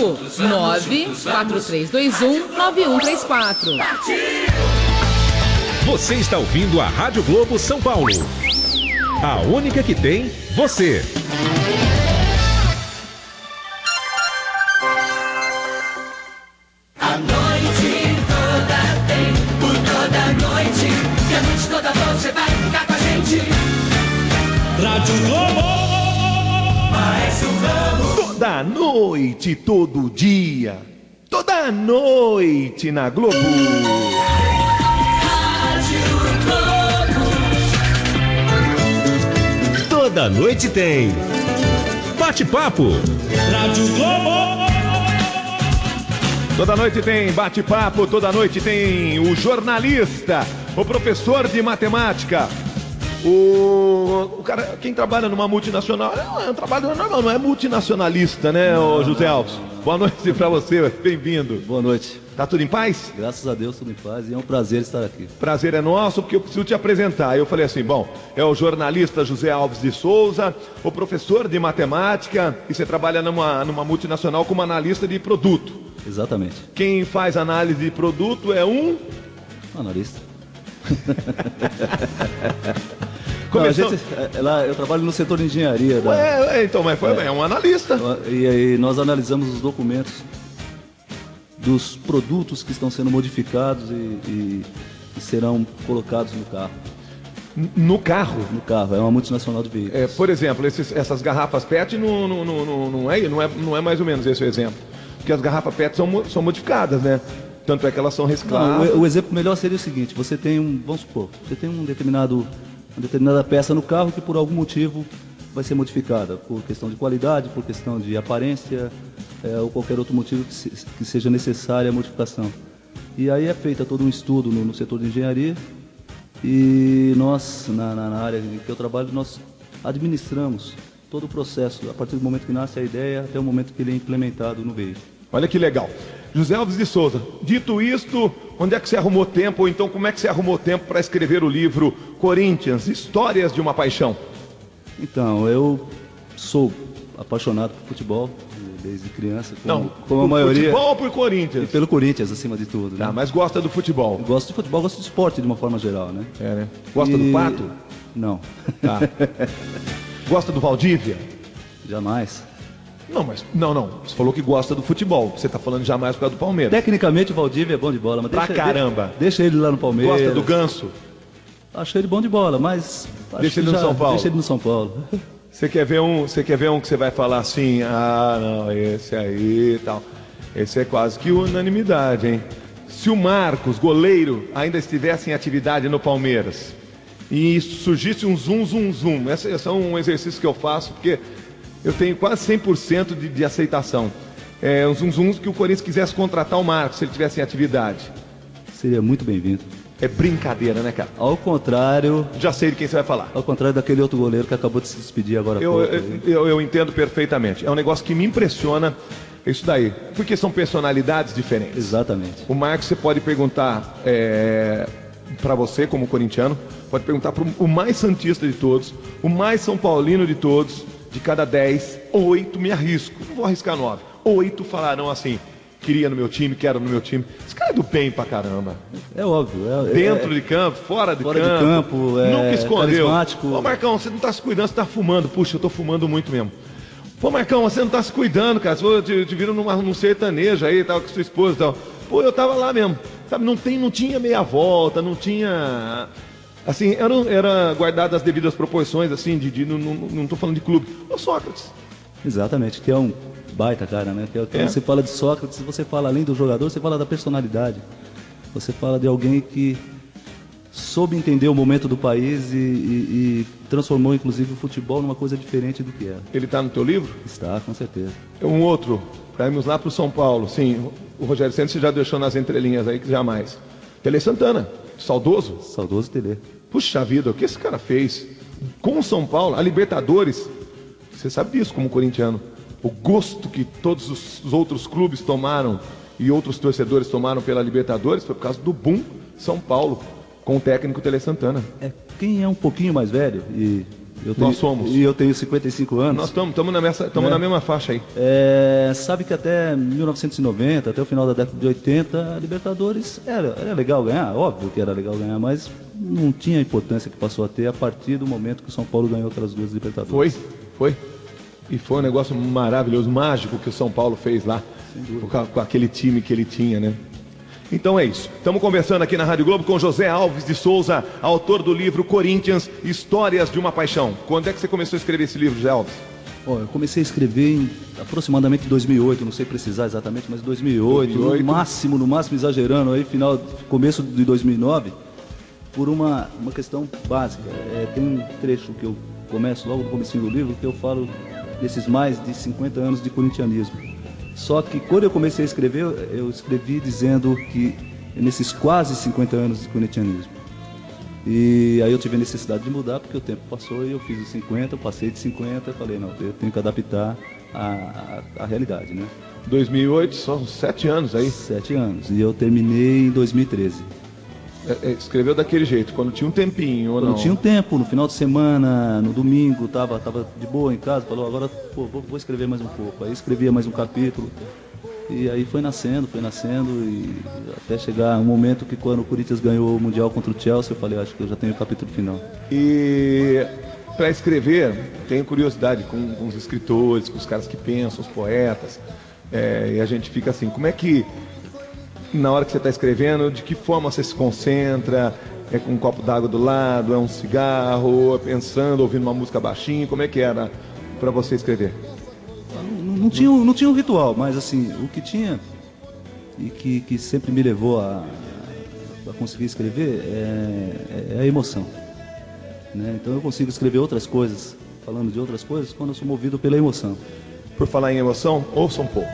Globo, 943219134. Você está ouvindo a Rádio Globo São Paulo. A única que tem você. A noite toda tem, por toda noite. E a noite toda você vai ficar com a gente. Rádio Globo. Mais um ramo. Toda noite, todo dia. Toda noite na Globo. Toda noite tem Bate-Papo. Rádio Globo. Toda noite tem bate-papo, toda noite tem o jornalista, o professor de matemática, o cara, quem trabalha numa multinacional, é um trabalho normal, não é multinacionalista, né, José Alves? Boa noite pra você, bem-vindo. Boa noite. Tá tudo em paz? Graças a Deus, tudo em paz, e é um prazer estar aqui. Prazer é nosso, porque eu preciso te apresentar. Eu falei assim, bom, é o jornalista José Alves de Souza, o professor de matemática, e você trabalha numa multinacional como analista de produto. Exatamente. Quem faz análise de produto é um analista. Eu trabalho no setor de engenharia. Então, mas é um analista. E aí nós analisamos os documentos dos produtos que estão sendo modificados e serão colocados no carro. No carro? No carro, é uma multinacional de veículos. Por exemplo, essas garrafas PET não é mais ou menos esse o exemplo. Porque as garrafas PET são modificadas, né? Tanto é que elas são recicladas. O exemplo melhor seria o seguinte: você tem vamos supor, você tem uma determinada peça no carro que por algum motivo vai ser modificada, por questão de qualidade, por questão de aparência, ou qualquer outro motivo que seja necessária a modificação. E aí é feita todo um estudo no setor de engenharia, e nós, na área em que eu trabalho, nós administramos todo o processo, a partir do momento que nasce a ideia até o momento que ele é implementado no veículo. Olha que legal. José Alves de Souza, dito isto, onde é que você arrumou tempo, ou então como é que você arrumou tempo para escrever o livro Corinthians, Histórias de uma Paixão? Então, eu sou apaixonado por futebol desde criança, como a por maioria. Futebol ou por Corinthians? E pelo Corinthians, acima de tudo. Né? Mas gosta do futebol? Eu gosto de futebol, gosto de esporte de uma forma geral, né? Né? Gosta do Pato? Não. Tá. Gosta do Valdívia? Jamais. Não. Você falou que gosta do futebol. Você tá falando jamais por causa do Palmeiras. Tecnicamente o Valdívia é bom de bola, mas caramba. Deixa ele lá no Palmeiras. Gosta do Ganso? Acho ele bom de bola, mas deixa ele no São Paulo. Deixa ele no São Paulo. Você quer ver um que você vai falar assim, não, esse aí e tal. Esse é quase que unanimidade, hein? Se o Marcos, goleiro, ainda estivesse em atividade no Palmeiras e surgisse um zum, esse é um exercício que eu faço, porque eu tenho quase 100% de aceitação. É um zum que o Corinthians quisesse contratar o Marcos, se ele estivesse em atividade. Seria muito bem-vindo. É brincadeira, né, cara? Ao contrário... Já sei de quem você vai falar. Ao contrário daquele outro goleiro que acabou de se despedir agora há pouco. Eu entendo perfeitamente. É um negócio que me impressiona, isso daí. Porque são personalidades diferentes. Exatamente. O Marcos, você pode perguntar para você, como corintiano, pode perguntar para o mais santista de todos, o mais São Paulino de todos, de cada 10, 8 me arrisco. Não vou arriscar 9. 8 falarão assim... Queria no meu time, quero no meu time. Esse cara é do bem pra caramba. É óbvio. Dentro de campo, fora de campo. Nunca escondeu. Ô Marcão, você não tá se cuidando, você tá fumando. Puxa, eu tô fumando muito mesmo. Pô, Marcão, você não tá se cuidando, cara. Você te viram num sertanejo aí, tal, com sua esposa e tal. Pô, eu tava lá mesmo. Sabe, não tinha meia volta, não tinha... Assim, era guardado as devidas proporções, assim, não tô falando de clube. O Sócrates. Exatamente, que é um baita cara, né? Quando você fala de Sócrates, você fala além do jogador, você fala da personalidade. Você fala de alguém que soube entender o momento do país e transformou, inclusive, o futebol numa coisa diferente do que era. Ele está no teu livro? Está, com certeza. Um outro, para irmos lá para o São Paulo. Sim, o Rogério Ceni você já deixou nas entrelinhas aí, que jamais. Tele Santana, saudoso? Saudoso Tele. Puxa vida, o que esse cara fez com o São Paulo, a Libertadores? Você sabe disso como corintiano. O gosto que todos os outros clubes tomaram e outros torcedores tomaram pela Libertadores foi por causa do boom São Paulo, com o técnico Tele Santana. Quem é um pouquinho mais velho e Nós somos. E eu tenho 55 anos. Nós estamos na mesma faixa aí. Sabe que até 1990, até o final da década de 80, a Libertadores era legal ganhar, óbvio que era legal ganhar, mas não tinha a importância que passou a ter a partir do momento que o São Paulo ganhou aquelas duas Libertadores. Foi. E foi um negócio maravilhoso, mágico que o São Paulo fez lá, com aquele time que ele tinha, né? Então é isso. Estamos conversando aqui na Rádio Globo com José Alves de Souza, autor do livro Corinthians, Histórias de uma Paixão. Quando é que você começou a escrever esse livro, José Alves? Eu comecei a escrever em aproximadamente 2008, não sei precisar exatamente, mas 2008. No máximo exagerando, aí começo de 2009, por uma questão básica. Tem um trecho que eu começo logo no comecinho do livro, que eu falo desses mais de 50 anos de corintianismo. Só que quando eu comecei a escrever, eu escrevi dizendo que nesses quase 50 anos de corintianismo. E aí eu tive a necessidade de mudar, porque o tempo passou e eu fiz os 50, eu passei de 50, falei, não, eu tenho que adaptar à realidade, né? 2008, são 7 anos aí? 7 anos, e eu terminei em 2013. Escreveu daquele jeito, quando tinha um tempinho ou não? Quando tinha um tempo, no final de semana, no domingo, tava de boa em casa, falou, agora vou escrever mais um pouco. Aí escrevia mais um capítulo, e aí foi nascendo, e até chegar um momento que quando o Corinthians ganhou o Mundial contra o Chelsea, eu falei, acho que eu já tenho o capítulo final. E para escrever, tenho curiosidade com os escritores, com os caras que pensam, os poetas, e a gente fica assim, como é que na hora que você está escrevendo, de que forma você se concentra? É com um copo d'água do lado, é um cigarro, é pensando, ouvindo uma música baixinho? Como é que era para você escrever? Não tinha um ritual, mas assim, o que tinha e que sempre me levou a conseguir escrever é a emoção, né? Então eu consigo escrever outras coisas, falando de outras coisas, quando eu sou movido pela emoção. Por falar em emoção, ouça um pouco.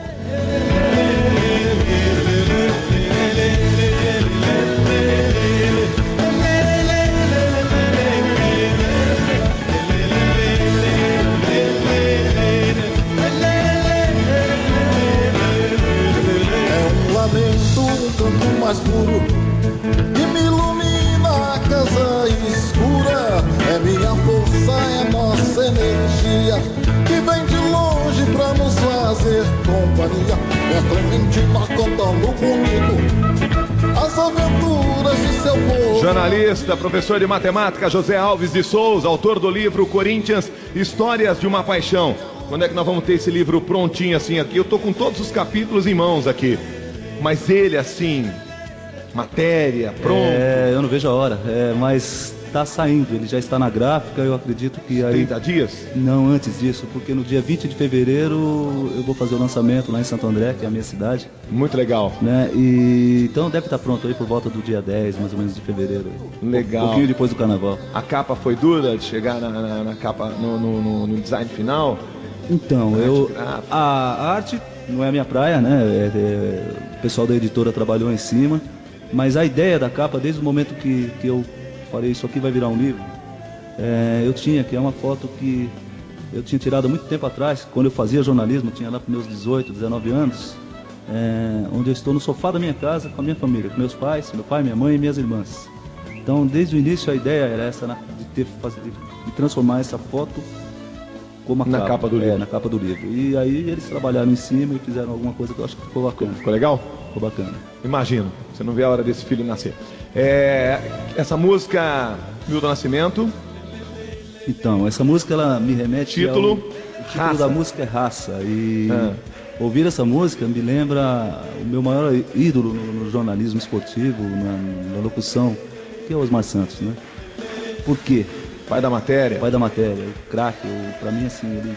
Mais puro e me ilumina a casa escura. É minha força, é nossa energia que vem de longe pra nos fazer companhia. É Clementina cantando comigo as aventuras de seu povo. Jornalista, professor de matemática José Alves de Souza, autor do livro Corinthians, Histórias de uma Paixão. Quando é que nós vamos ter esse livro prontinho assim aqui? Eu tô com todos os capítulos em mãos aqui, mas ele assim, matéria, pronto. Eu não vejo a hora, mas está saindo, ele já está na gráfica, eu acredito que aí... 30 dias? Não, antes disso, porque no dia 20 de fevereiro eu vou fazer o lançamento lá em Santo André, que é a minha cidade. Muito legal. Né? Então deve estar pronto aí por volta do dia 10, mais ou menos, de fevereiro. Legal. Um pouquinho depois do carnaval. A capa foi dura de chegar na capa, no design final? Então, a arte não é a minha praia, né? O pessoal da editora trabalhou em cima. Mas a ideia da capa, desde o momento que eu falei, isso aqui vai virar um livro, que é uma foto que eu tinha tirado há muito tempo atrás, quando eu fazia jornalismo, tinha lá para meus 18, 19 anos, onde eu estou no sofá da minha casa com a minha família, com meus pais, meu pai, minha mãe e minhas irmãs. Então, desde o início, a ideia era essa, de transformar essa foto como na capa do livro. Na capa do livro. E aí eles trabalharam em cima e fizeram alguma coisa que eu acho que ficou bacana. Ficou legal? Ficou bacana. Imagino, você não vê a hora desse filho nascer. Essa música, Milton Nascimento. Então, essa música ela me remete o título Raça. Da música é Raça. E ouvir essa música me lembra o meu maior ídolo no jornalismo esportivo, na locução, que é o Osmar Santos, né? Por quê? Pai da matéria, craque, pra mim assim, ele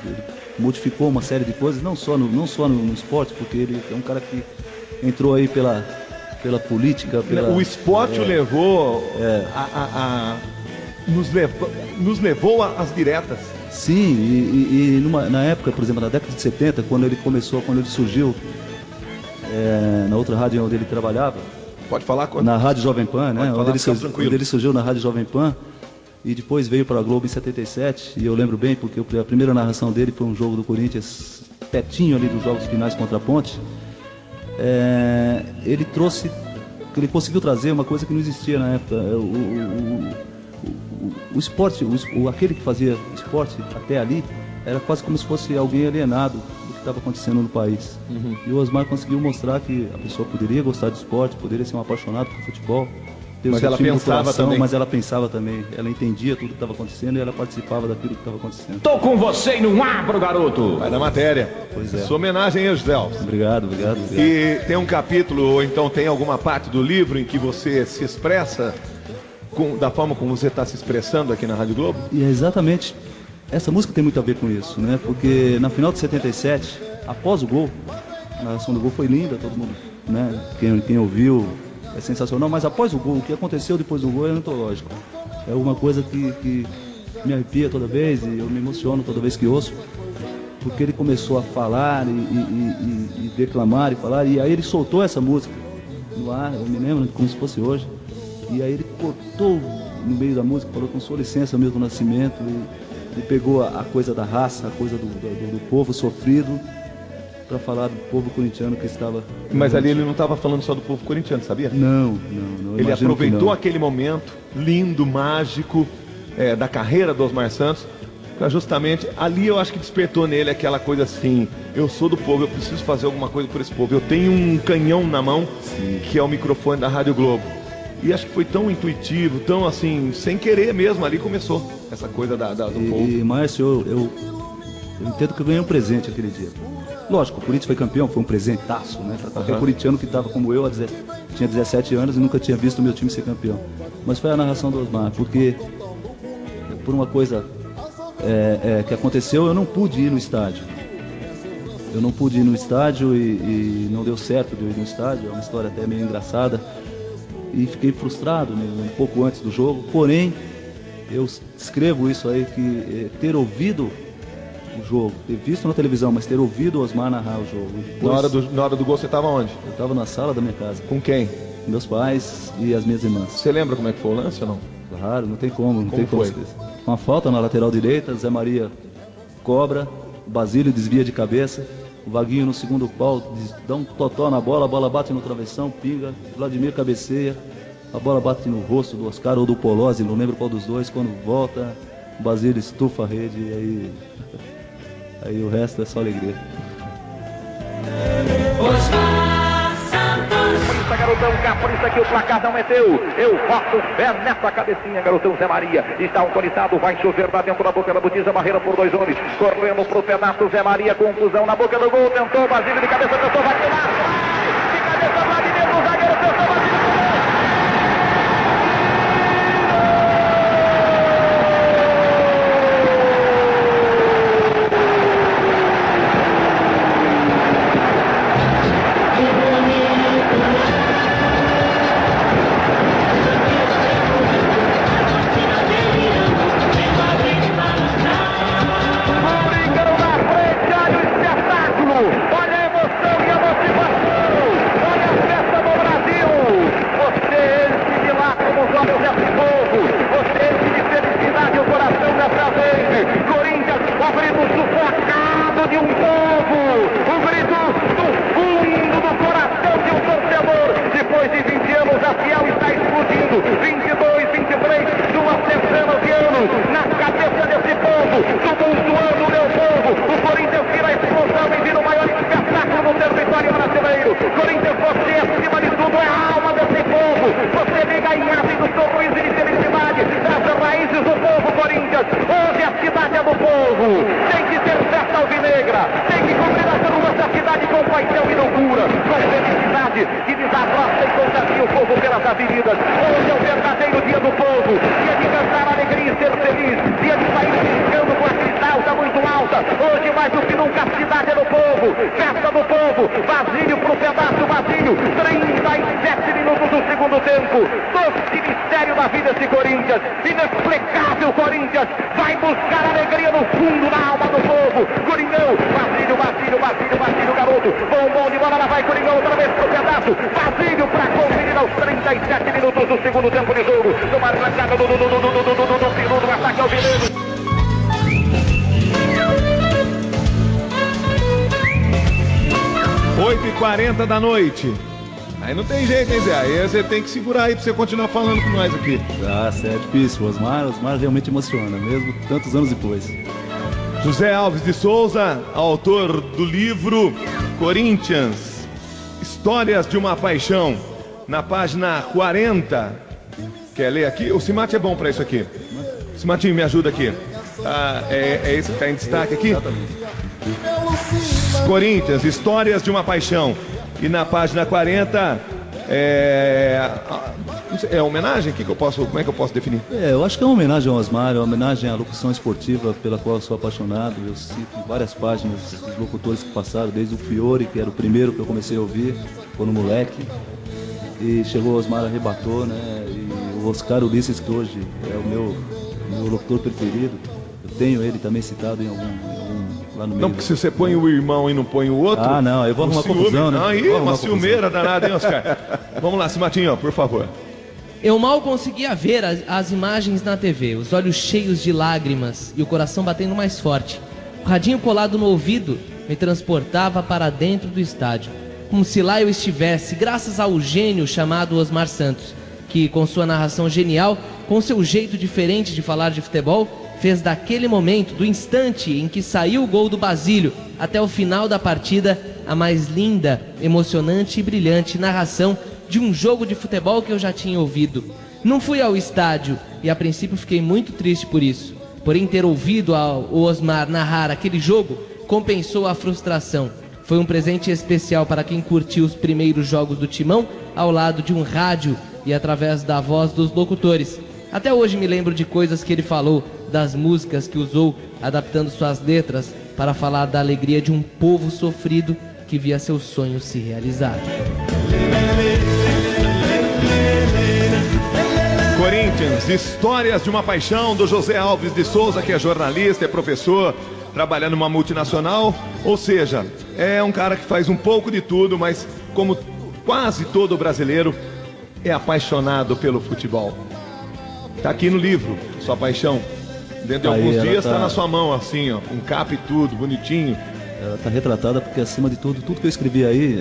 modificou uma série de coisas, não só no esporte, porque ele é um cara que entrou aí pela política. O esporte o levou, nos levou às diretas. Sim, na época, por exemplo, na década de 70, quando ele surgiu na outra rádio onde ele trabalhava. Pode falar? Na Rádio Jovem Pan, né? Onde ele surgiu na Rádio Jovem Pan. E depois veio para a Globo em 77, e eu lembro bem, porque a primeira narração dele foi um jogo do Corinthians, pertinho ali dos jogos finais contra a Ponte. Ele conseguiu trazer uma coisa que não existia na época. o esporte, aquele que fazia esporte até ali, era quase como se fosse alguém alienado do que estava acontecendo no país. E o Osmar conseguiu mostrar que a pessoa poderia gostar de esporte, poderia ser um apaixonado por futebol, mas ela pensava também. Mas ela pensava também, ela entendia tudo que estava acontecendo e ela participava daquilo que estava acontecendo. Tô com você e não abro, garoto. Vai da matéria. Pois é. Sua homenagem aí, José Alves. Obrigado. E tem um capítulo, ou então tem alguma parte do livro em que você se expressa da forma como você está se expressando aqui na Rádio Globo? E é exatamente, essa música tem muito a ver com isso, né? Porque na final de 77, após o gol, a narração do gol foi linda, todo mundo, né? Quem ouviu é sensacional, mas após o gol, o que aconteceu depois do gol é antológico. É uma coisa que me arrepia toda vez e eu me emociono toda vez que ouço, porque ele começou a falar e declamar e falar, e aí ele soltou essa música no ar, eu me lembro como se fosse hoje, e aí ele cortou no meio da música, falou com sua licença Milton Nascimento, e pegou a coisa da raça, a coisa do povo sofrido, para falar do povo corintiano que estava... Mas ali ele não estava falando só do povo corintiano, sabia? Não. Ele aproveitou aquele momento lindo, mágico, da carreira do Osmar Santos, para justamente, ali eu acho que despertou nele aquela coisa assim, eu sou do povo, eu preciso fazer alguma coisa por esse povo, eu tenho um canhão na mão, que é o microfone da Rádio Globo. E acho que foi tão intuitivo, tão assim, sem querer mesmo, ali começou essa coisa do povo. E Márcio, eu entendo que eu ganhei um presente aquele dia. Lógico, o Corinthians foi campeão, foi um presentaço, né? Para qualquer corintiano que estava como eu, tinha 17 anos e nunca tinha visto o meu time ser campeão. Mas foi a narração do Osmar, porque por uma coisa que aconteceu, eu não pude ir no estádio. Eu não pude ir no estádio e não deu certo de eu ir no estádio, é uma história até meio engraçada. E fiquei frustrado, né, um pouco antes do jogo, porém, eu escrevo isso aí, que ter ouvido o jogo, ter visto na televisão, mas ter ouvido o Osmar narrar o jogo. Depois, na hora do gol você estava onde? Eu estava na sala da minha casa. Com quem? Meus pais e as minhas irmãs. Você lembra como é que foi o lance ou não? Claro, não tem como, não tem como. Foi? Uma falta na lateral direita, Zé Maria cobra, Basílio desvia de cabeça, o Vaguinho no segundo pau dá um totó na bola, a bola bate no travessão, pinga, Vladimir cabeceia, a bola bate no rosto do Oscar ou do Polozzi, não lembro qual dos dois, quando volta, o Basílio estufa a rede e aí o resto é só alegria. Garotão, capricha que o placar não é teu. Eu boto fé nessa cabecinha, garotão Zé Maria. Está autorizado, vai chover lá dentro da boca da botija, barreira por 2 homens. Correndo pro pedaço, Zé Maria, conclusão na boca do gol. Tentou, Basílio de cabeça, tentou, vai tirar. De cabeça, Vladimir, o zagueiro, tentou, Basílio. do segundo tempo de jogo. Numa arrancada do Peru, do ataque ao Vileiro. Oito e 40 da noite. Aí não tem jeito, hein, Zé? Aí você tem que segurar aí pra você continuar falando com nós aqui. Ah, é difícil. O Osmar realmente emociona, mesmo tantos anos depois. José Alves de Souza, autor do livro Corinthians, Histórias de uma Paixão, na página 40. Quer ler aqui? O Cimate é bom pra isso aqui. Cimatinho, me ajuda aqui. É esse que tá em destaque aqui? Exatamente. Corinthians, Histórias de uma Paixão. E na página 40 é homenagem? Como é que eu posso definir? Eu acho que é uma homenagem ao Osmar, é uma homenagem à locução esportiva pela qual eu sou apaixonado. Eu cito várias páginas dos locutores que passaram, desde o Fiore, que era o primeiro que eu comecei a ouvir quando moleque, e chegou o Osmar, arrebatou, né? E o Oscar Ulisses, que hoje é o meu locutor preferido, eu tenho ele também citado em algum lá no meio. Não, porque se você põe o irmão e não põe o outro... Ah, não, eu vou arrumar confusão, né? Aí, uma ciumeira danada, hein, Oscar? Vamos lá, Cimatinho, por favor. Eu mal conseguia ver as imagens na TV, os olhos cheios de lágrimas e o coração batendo mais forte. O radinho colado no ouvido me transportava para dentro do estádio, como se lá eu estivesse, graças ao gênio chamado Osmar Santos, que com sua narração genial, com seu jeito diferente de falar de futebol, fez daquele momento, do instante em que saiu o gol do Basílio até o final da partida, a mais linda, emocionante e brilhante narração de um jogo de futebol que eu já tinha ouvido. Não fui ao estádio e a princípio fiquei muito triste por isso. Porém, ter ouvido o Osmar narrar aquele jogo compensou a frustração. Foi um presente especial para quem curtiu os primeiros jogos do Timão ao lado de um rádio e através da voz dos locutores. Até hoje me lembro de coisas que ele falou, das músicas que usou, adaptando suas letras para falar da alegria de um povo sofrido que via seus sonhos se realizar. Corinthians, Histórias de uma Paixão, do José Alves de Souza, que é jornalista, é professor, trabalha numa multinacional, ou seja, é um cara que faz um pouco de tudo, mas como quase todo brasileiro, é apaixonado pelo futebol. Tá aqui no livro, Sua Paixão. Dentro de alguns dias tá na sua mão, assim, ó, com capa e tudo, bonitinho. Ela tá retratada porque, acima de tudo que eu escrevi aí,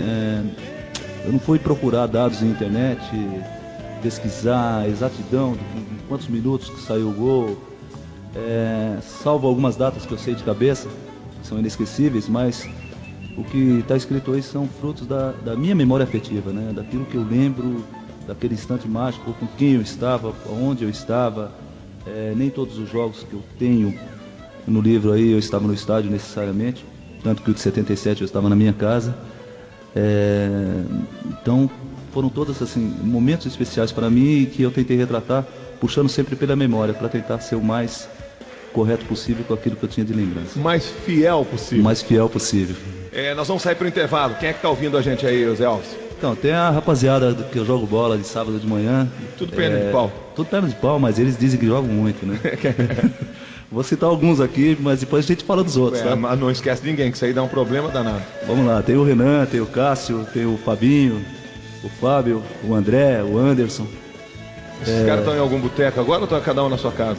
eu não fui procurar dados na internet, pesquisar a exatidão de quantos minutos que saiu o gol, salvo algumas datas que eu sei de cabeça, que são inesquecíveis, mas o que está escrito aí são frutos da minha memória afetiva, né? Daquilo que eu lembro, daquele instante mágico, com quem eu estava, onde eu estava. Nem todos os jogos que eu tenho no livro aí eu estava no estádio necessariamente, tanto que o de 77 eu estava na minha casa. Então foram todos assim, momentos especiais para mim que eu tentei retratar, puxando sempre pela memória, para tentar ser o mais correto possível com aquilo que eu tinha de lembrança. Mais fiel possível. O mais fiel possível. Nós vamos sair para o intervalo. Quem é que está ouvindo a gente aí, José Alves? Então, tem a rapaziada que eu jogo bola de sábado de manhã. Tudo perna de pau? Tudo perna de pau, mas eles dizem que jogam muito, né? Vou citar alguns aqui, mas depois a gente fala dos outros, tá? Mas não esquece de ninguém, que isso aí dá um problema danado. Vamos lá, tem o Renan, tem o Cássio, tem o Fabinho, o Fábio, o André, o Anderson. Esses caras estão em algum boteco agora ou estão cada um na sua casa?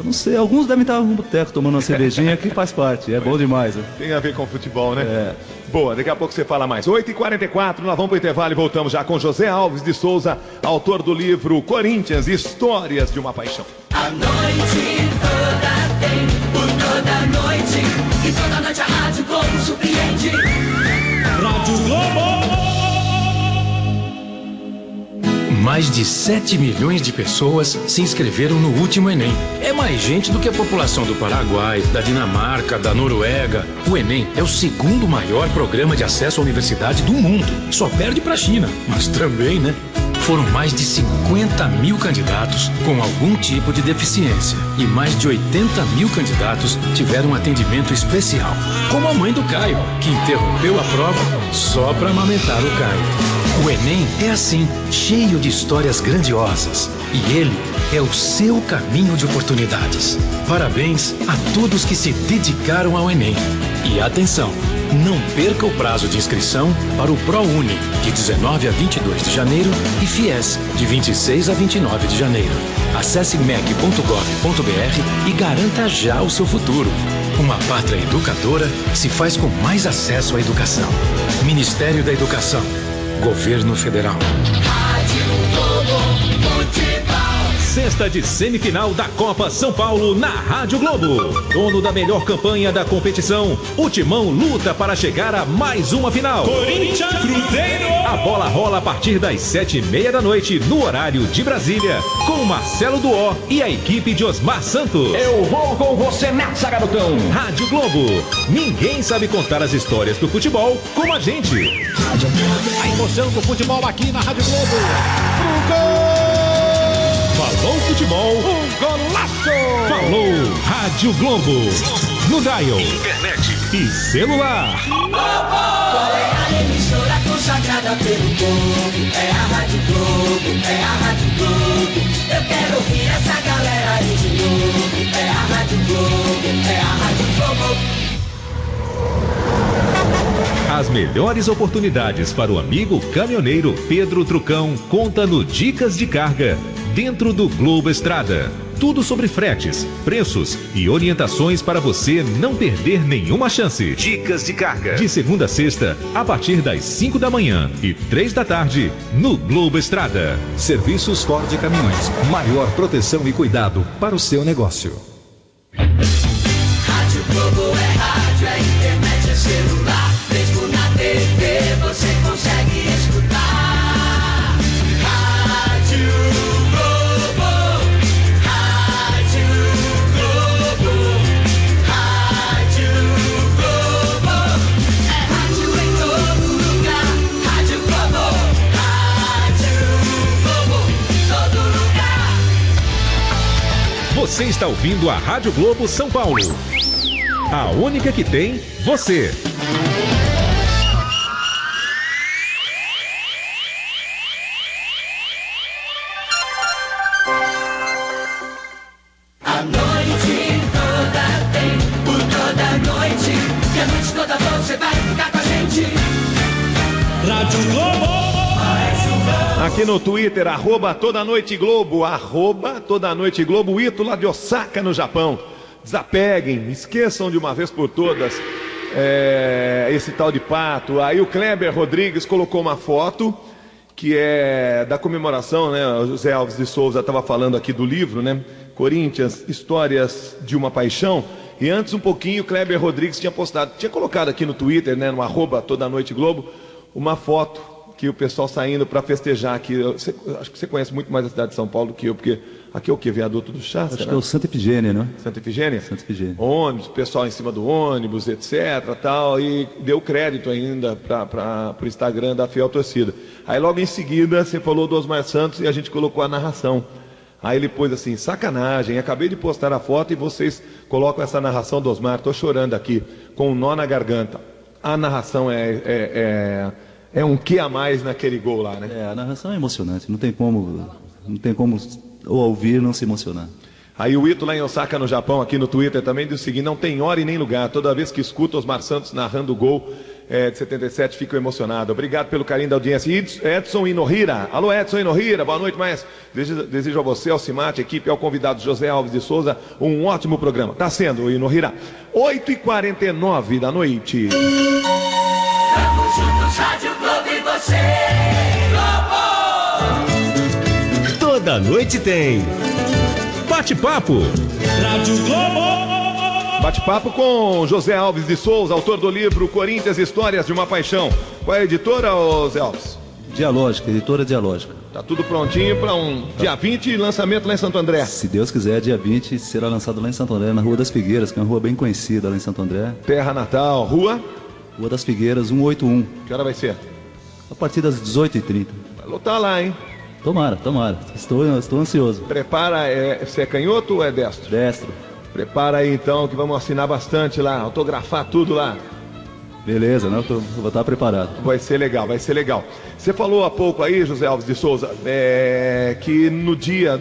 Não sei, alguns devem estar em algum boteco tomando uma cervejinha, que faz parte, é bom demais. Né? Tem a ver com futebol, né? Boa, daqui a pouco você fala mais. 8h44, nós vamos para o intervalo e voltamos já com José Alves de Souza, autor do livro Corinthians, Histórias de uma Paixão. A noite toda tem, por toda noite, e toda noite a Rádio Globo surpreende. Rádio Globo! Mais de 7 milhões de pessoas se inscreveram no último Enem. É mais gente do que a população do Paraguai, da Dinamarca, da Noruega. O Enem é o segundo maior programa de acesso à universidade do mundo. Só perde para a China, mas também, né? Foram mais de 50 mil candidatos com algum tipo de deficiência. E mais de 80 mil candidatos tiveram atendimento especial. Como a mãe do Caio, que interrompeu a prova só para amamentar o Caio. O Enem é assim, cheio de histórias grandiosas. E ele é o seu caminho de oportunidades. Parabéns a todos que se dedicaram ao Enem. E atenção, não perca o prazo de inscrição para o ProUni, de 19 a 22 de janeiro, e FIES, de 26 a 29 de janeiro. Acesse mec.gov.br e garanta já o seu futuro. Uma pátria educadora se faz com mais acesso à educação. Ministério da Educação. Governo Federal. Sexta de semifinal da Copa São Paulo na Rádio Globo. Dono da melhor campanha da competição, o Timão luta para chegar a mais uma final. Corinthians Cruzeiro. A bola rola a partir das 7h30 da noite, no horário de Brasília, com Marcelo Duó e a equipe de Osmar Santos. Eu vou com você nessa, garotão. Rádio Globo. Ninguém sabe contar as histórias do futebol como a gente. A emoção do futebol aqui na Rádio Globo. Pro gol! Falou futebol, golaço! Falou Rádio Globo. No dial, internet e celular. Qual é a emissora consagrada pelo povo? É a Rádio Globo, é a Rádio Globo. Eu quero ouvir essa galera aí de novo. É a Rádio Globo, é a Rádio Globo. As melhores oportunidades para o amigo caminhoneiro Pedro Trucão conta no Dicas de Carga, dentro do Globo Estrada. Tudo sobre fretes, preços e orientações para você não perder nenhuma chance. Dicas de Carga. De segunda a sexta, a partir das 5 da manhã e 3 da tarde, no Globo Estrada. Serviços Ford Caminhões. Maior proteção e cuidado para o seu negócio. Rádio Globo é rádio, é internet, é celular. Mesmo na TV você consegue escutar. Rádio Globo, Rádio Globo, Rádio Globo. É rádio em todo lugar. Rádio Globo, Rádio Globo, todo lugar. Você está ouvindo a Rádio Globo São Paulo. A única que tem você. A noite toda tem, por toda noite. E a noite toda você vai ficar com a gente. Rádio Globo. Aqui no Twitter, @Toda Noite Globo, @Toda Noite Globo, Ito lá de Osaka, no Japão. Desapeguem, esqueçam de uma vez por todas esse tal de pato. Aí o Kleber Rodrigues colocou uma foto que é da comemoração, né? O José Alves de Souza estava falando aqui do livro, né? Corinthians, Histórias de uma Paixão. E antes um pouquinho o Kleber Rodrigues tinha colocado aqui no Twitter, né? No @Toda Noite Globo, uma foto que o pessoal saindo para festejar aqui. Acho que você conhece muito mais a cidade de São Paulo do que eu, porque aqui é o que? Viaduto do Chá? Acho que é o Santa Efigênia, né? Santa Efigênia? Santa Efigênia. Ônibus, pessoal em cima do ônibus, etc, tal, e deu crédito ainda para o Instagram da Fiel Torcida. Aí logo em seguida você falou do Osmar Santos e a gente colocou a narração. Aí ele pôs assim, sacanagem, acabei de postar a foto e vocês colocam essa narração do Osmar, tô chorando aqui, com um nó na garganta. A narração é um que a mais naquele gol lá, né? A narração é emocionante, não tem como ou ouvir não se emocionar. Aí o Ito lá em Osaka, no Japão, aqui no Twitter também diz o seguinte: não tem hora e nem lugar, toda vez que escuto Osmar Santos narrando o gol de 77, fico emocionado. Obrigado pelo carinho da audiência. Edson Inohira, alô Edson Inohira, boa noite, maestro. Desejo a você, ao Cimate, a equipe, ao convidado José Alves de Souza, um ótimo programa. Tá sendo, Inohira. 8h49 da noite. Vamos juntos, Rádio Globo e você, Globo. Toda noite tem Bate-Papo. Rádio Globo. Bate-papo com José Alves de Souza, autor do livro Corinthians, Histórias de uma Paixão. Qual é a editora, ô Zé Alves? Dialógica, editora Dialógica. Tá tudo prontinho para dia 20, lançamento lá em Santo André. Se Deus quiser, dia 20 será lançado lá em Santo André, na Rua das Figueiras, que é uma rua bem conhecida lá em Santo André. Terra Natal, Rua das Figueiras, 181. Que hora vai ser? A partir das 18h30. Vai lotar lá, hein? Tomara. Estou ansioso. Prepara, você é canhoto ou é destro? Destro. Prepara aí então, que vamos assinar bastante lá, autografar tudo lá. Beleza, né? Vou estar preparado. Vai ser legal, vai ser legal. Você falou há pouco aí, José Alves de Souza, que no dia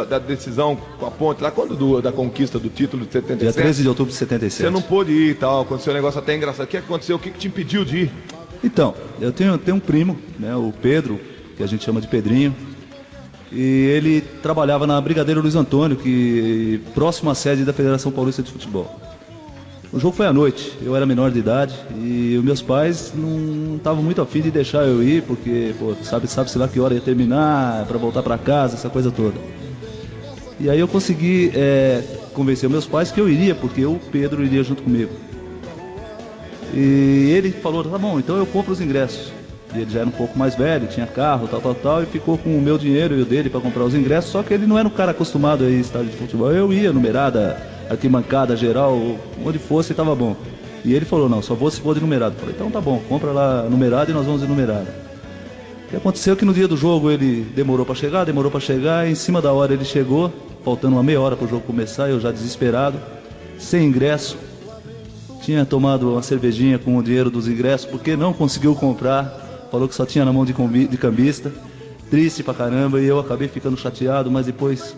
da decisão com a Ponte, lá quando da conquista do título de 77... Dia 13 de outubro de 77. Você não pôde ir e tal, aconteceu um negócio até engraçado. O que aconteceu? O que te impediu de ir? Então, eu tenho um primo, né, o Pedro, que a gente chama de Pedrinho, e ele trabalhava na Brigadeiro Luiz Antônio, que próximo à sede da Federação Paulista de Futebol. O jogo foi à noite, eu era menor de idade e os meus pais não estavam muito afim de deixar eu ir, porque, pô, sabe-se lá que hora ia terminar, para voltar para casa, essa coisa toda. E aí eu consegui convencer meus pais que eu iria, porque o Pedro iria junto comigo. E ele falou, tá bom, então eu compro os ingressos. E ele já era um pouco mais velho, tinha carro, tal, e ficou com o meu dinheiro e o dele para comprar os ingressos, só que ele não era um cara acostumado a ir em estádio de futebol. Eu ia, numerada, arquibancada, geral, onde fosse, estava bom. E ele falou, não, só vou se for de numerado. Eu falei, então tá bom, compra lá numerado e nós vamos de numerada. O que aconteceu é que no dia do jogo ele demorou para chegar, e em cima da hora ele chegou, faltando uma meia hora para o jogo começar, eu já desesperado, sem ingresso. Tinha tomado uma cervejinha com o dinheiro dos ingressos, porque não conseguiu comprar, falou que só tinha na mão de cambista, triste pra caramba, e eu acabei ficando chateado, mas depois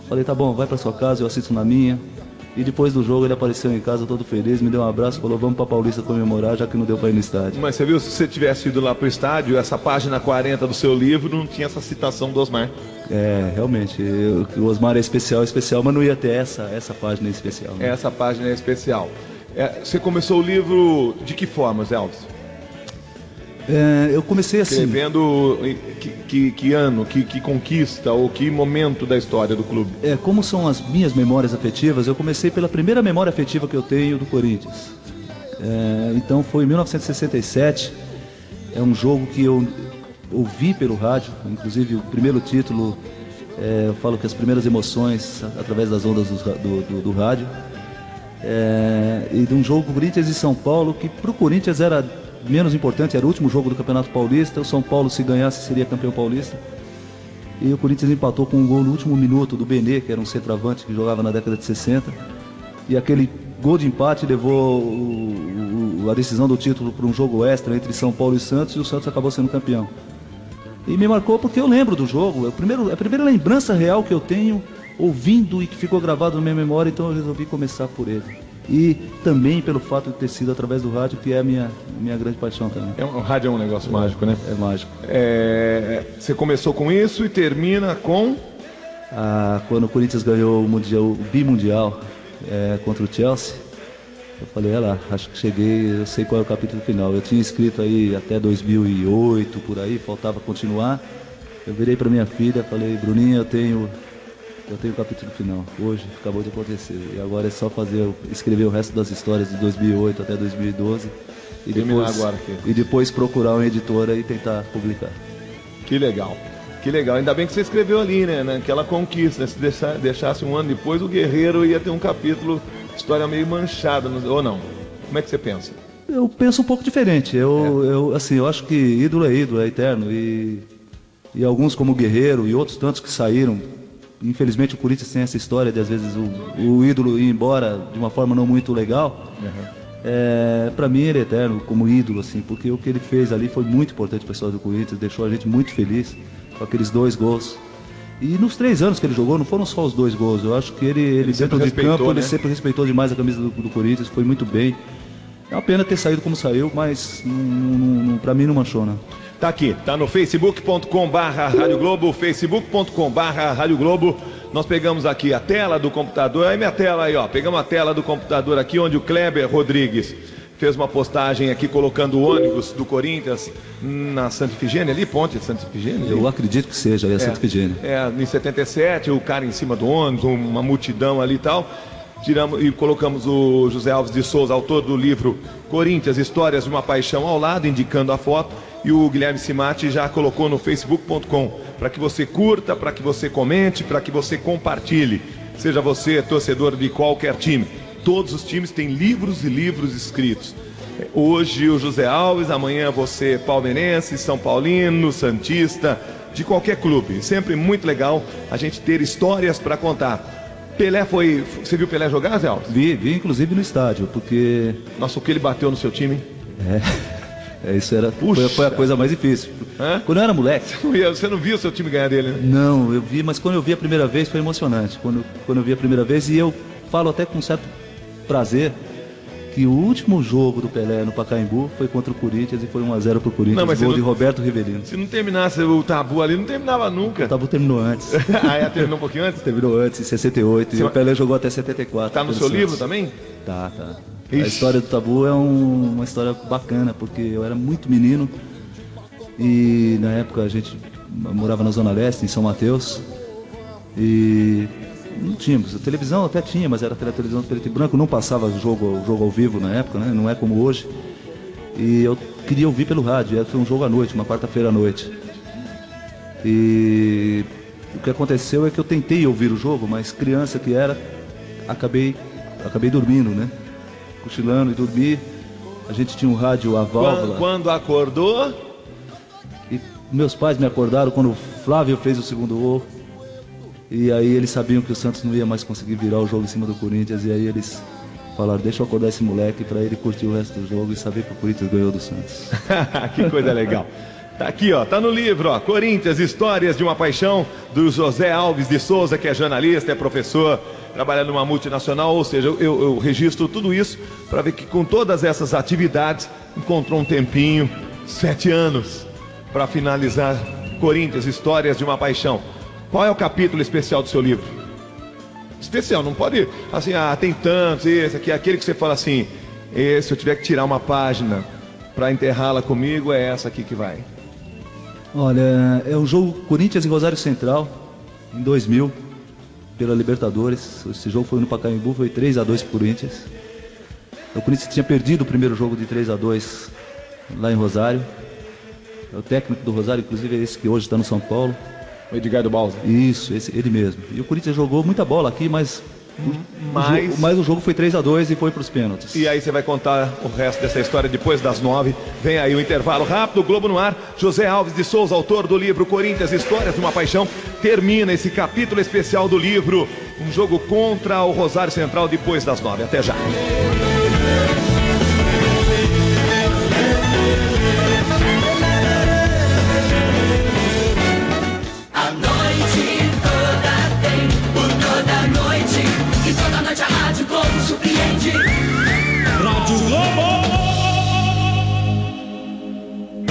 falei, tá bom, vai pra sua casa, eu assisto na minha. E depois do jogo ele apareceu em casa todo feliz, me deu um abraço, falou, vamos pra Paulista comemorar, já que não deu pra ir no estádio. Mas você viu, se você tivesse ido lá pro estádio, essa página 40 do seu livro não tinha essa citação do Osmar. Realmente, o Osmar é especial, mas não ia ter essa página especial. Né? Essa página é especial. Você começou o livro de que forma, Zé Alves? Eu comecei assim... Escrevendo que ano, que conquista ou que momento da história do clube? Como são as minhas memórias afetivas, eu comecei pela primeira memória afetiva que eu tenho do Corinthians. Então foi em 1967, é um jogo que eu ouvi pelo rádio, inclusive o primeiro título, eu falo que as primeiras emoções através das ondas do rádio. E de um jogo Corinthians e São Paulo, que para o Corinthians era menos importante, era o último jogo do Campeonato Paulista. O São Paulo, se ganhasse, seria campeão paulista. E o Corinthians empatou com um gol no último minuto do Benê, que era um centroavante que jogava na década de 60. E aquele gol de empate levou a decisão do título para um jogo extra entre São Paulo e Santos, e o Santos acabou sendo campeão. E me marcou porque eu lembro do jogo, a primeira lembrança real que eu tenho ouvindo e que ficou gravado na minha memória, então eu resolvi começar por ele. E também pelo fato de ter sido através do rádio, que é a minha grande paixão também. O rádio é um negócio mágico, né? É mágico. Você começou com isso e termina com? Quando o Corinthians ganhou o bimundial contra o Chelsea, eu falei, acho que cheguei, eu sei qual é o capítulo final. Eu tinha escrito aí até 2008, por aí, faltava continuar. Eu virei para minha filha, falei, Bruninha, eu tenho o capítulo final, hoje acabou de acontecer, e agora é só escrever o resto das histórias de 2008 até 2012 e depois procurar uma editora e tentar publicar. Que legal, ainda bem que você escreveu ali, né, naquela conquista, se deixasse um ano depois, o Guerreiro ia ter um capítulo, história meio manchada, ou não? Como é que você pensa? Eu penso um pouco diferente, eu acho que ídolo é eterno, e alguns como o Guerreiro e outros tantos que saíram. Infelizmente o Corinthians tem essa história de às vezes o ídolo ir embora de uma forma não muito legal. Para mim ele é eterno como ídolo, assim, porque o que ele fez ali foi muito importante para a história do Corinthians, deixou a gente muito feliz com aqueles 2 gols. E nos 3 anos que ele jogou, não foram só os 2 gols, eu acho que ele dentro de campo, ele sempre respeitou demais a camisa do Corinthians, foi muito bem. É uma pena ter saído como saiu, mas para mim não manchou, né? Tá aqui, tá no facebook.com/Rádio Globo, facebook.com/Rádio Globo. Nós pegamos aqui a tela do computador, aí minha tela aí, ó, pegamos a tela do computador aqui, onde o Kleber Rodrigues fez uma postagem aqui colocando o ônibus do Corinthians na Santa Ifigênia, ali, ponte de Santa Ifigênia. Eu acredito que seja, é a Santa Ifigênia. Em 77, o cara em cima do ônibus, uma multidão ali e tal. Tiramos e colocamos o José Alves de Souza, autor do livro Corinthians, Histórias de uma Paixão, ao lado, indicando a foto. E o Guilherme Simati já colocou no facebook.com, para que você curta, para que você comente, para que você compartilhe. Seja você torcedor de qualquer time. Todos os times têm livros e livros escritos. Hoje o José Alves, amanhã você palmeirense, São Paulino, Santista, de qualquer clube. Sempre muito legal a gente ter histórias para contar. Pelé foi... Você viu Pelé jogar, Zé Alves? Vi inclusive no estádio, porque... Nossa, o que ele bateu no seu time, hein? Isso foi a coisa mais difícil. Quando eu era moleque... Você não viu o seu time ganhar dele, né? Não, eu vi, mas quando eu vi a primeira vez foi emocionante. Quando eu vi a primeira vez, e eu falo até com certo prazer, que o último jogo do Pelé no Pacaembu foi contra o Corinthians e foi 1-0 pro Corinthians, gol de Roberto Rivelino. Se não terminasse o tabu ali, não terminava nunca. O tabu terminou antes. Terminou um pouquinho antes? Terminou antes, em 68, e o Pelé jogou até 74. Tá no seu livro também? Tá. A história do Tabu é uma história bacana, porque eu era muito menino e na época a gente morava na Zona Leste, em São Mateus, e não tínhamos, a televisão até tinha, mas era televisão preto e branco, não passava jogo ao vivo na época, né? Não é como hoje. E eu queria ouvir pelo rádio, foi um jogo à noite, uma quarta-feira à noite. E o que aconteceu é que eu tentei ouvir o jogo, mas criança que era, acabei dormindo, né? Cochilando e dormi. A gente tinha um rádio a válvula. Quando acordou? E meus pais me acordaram quando o Flávio fez o segundo gol. E aí eles sabiam que o Santos não ia mais conseguir virar o jogo em cima do Corinthians. E aí eles falaram, deixa eu acordar esse moleque pra ele curtir o resto do jogo e saber que o Corinthians ganhou do Santos. Que coisa legal. Tá aqui, ó, tá no livro, ó, Corinthians, Histórias de uma Paixão, do José Alves de Souza, que é jornalista, é professor, trabalha numa multinacional, ou seja, eu registro tudo isso para ver que com todas essas atividades encontrou um tempinho, 7 anos, para finalizar Corinthians, Histórias de uma Paixão. Qual é o capítulo especial do seu livro? Especial, não pode, assim, tem tantos, esse aqui, aquele que você fala assim, se eu tiver que tirar uma página para enterrá-la comigo, é essa aqui que vai. Olha, é o jogo Corinthians e Rosário Central, em 2000, pela Libertadores. Esse jogo foi no Pacaembu, foi 3-2 pro Corinthians. O Corinthians tinha perdido o primeiro jogo de 3-2 lá em Rosário. O técnico do Rosário, inclusive, é esse que hoje está no São Paulo. O Edgardo Balsa. Isso, ele mesmo. E o Corinthians jogou muita bola aqui, mas o jogo foi 3-2 e foi para os pênaltis. E aí você vai contar o resto dessa história depois das 9. Vem aí o intervalo rápido, Globo no ar. José Alves de Souza, autor do livro Corinthians, Histórias de uma Paixão, termina esse capítulo especial do livro. Um jogo contra o Rosário Central depois das 9. Até já. Toda noite a Rádio Globo surpreende. Rádio Globo.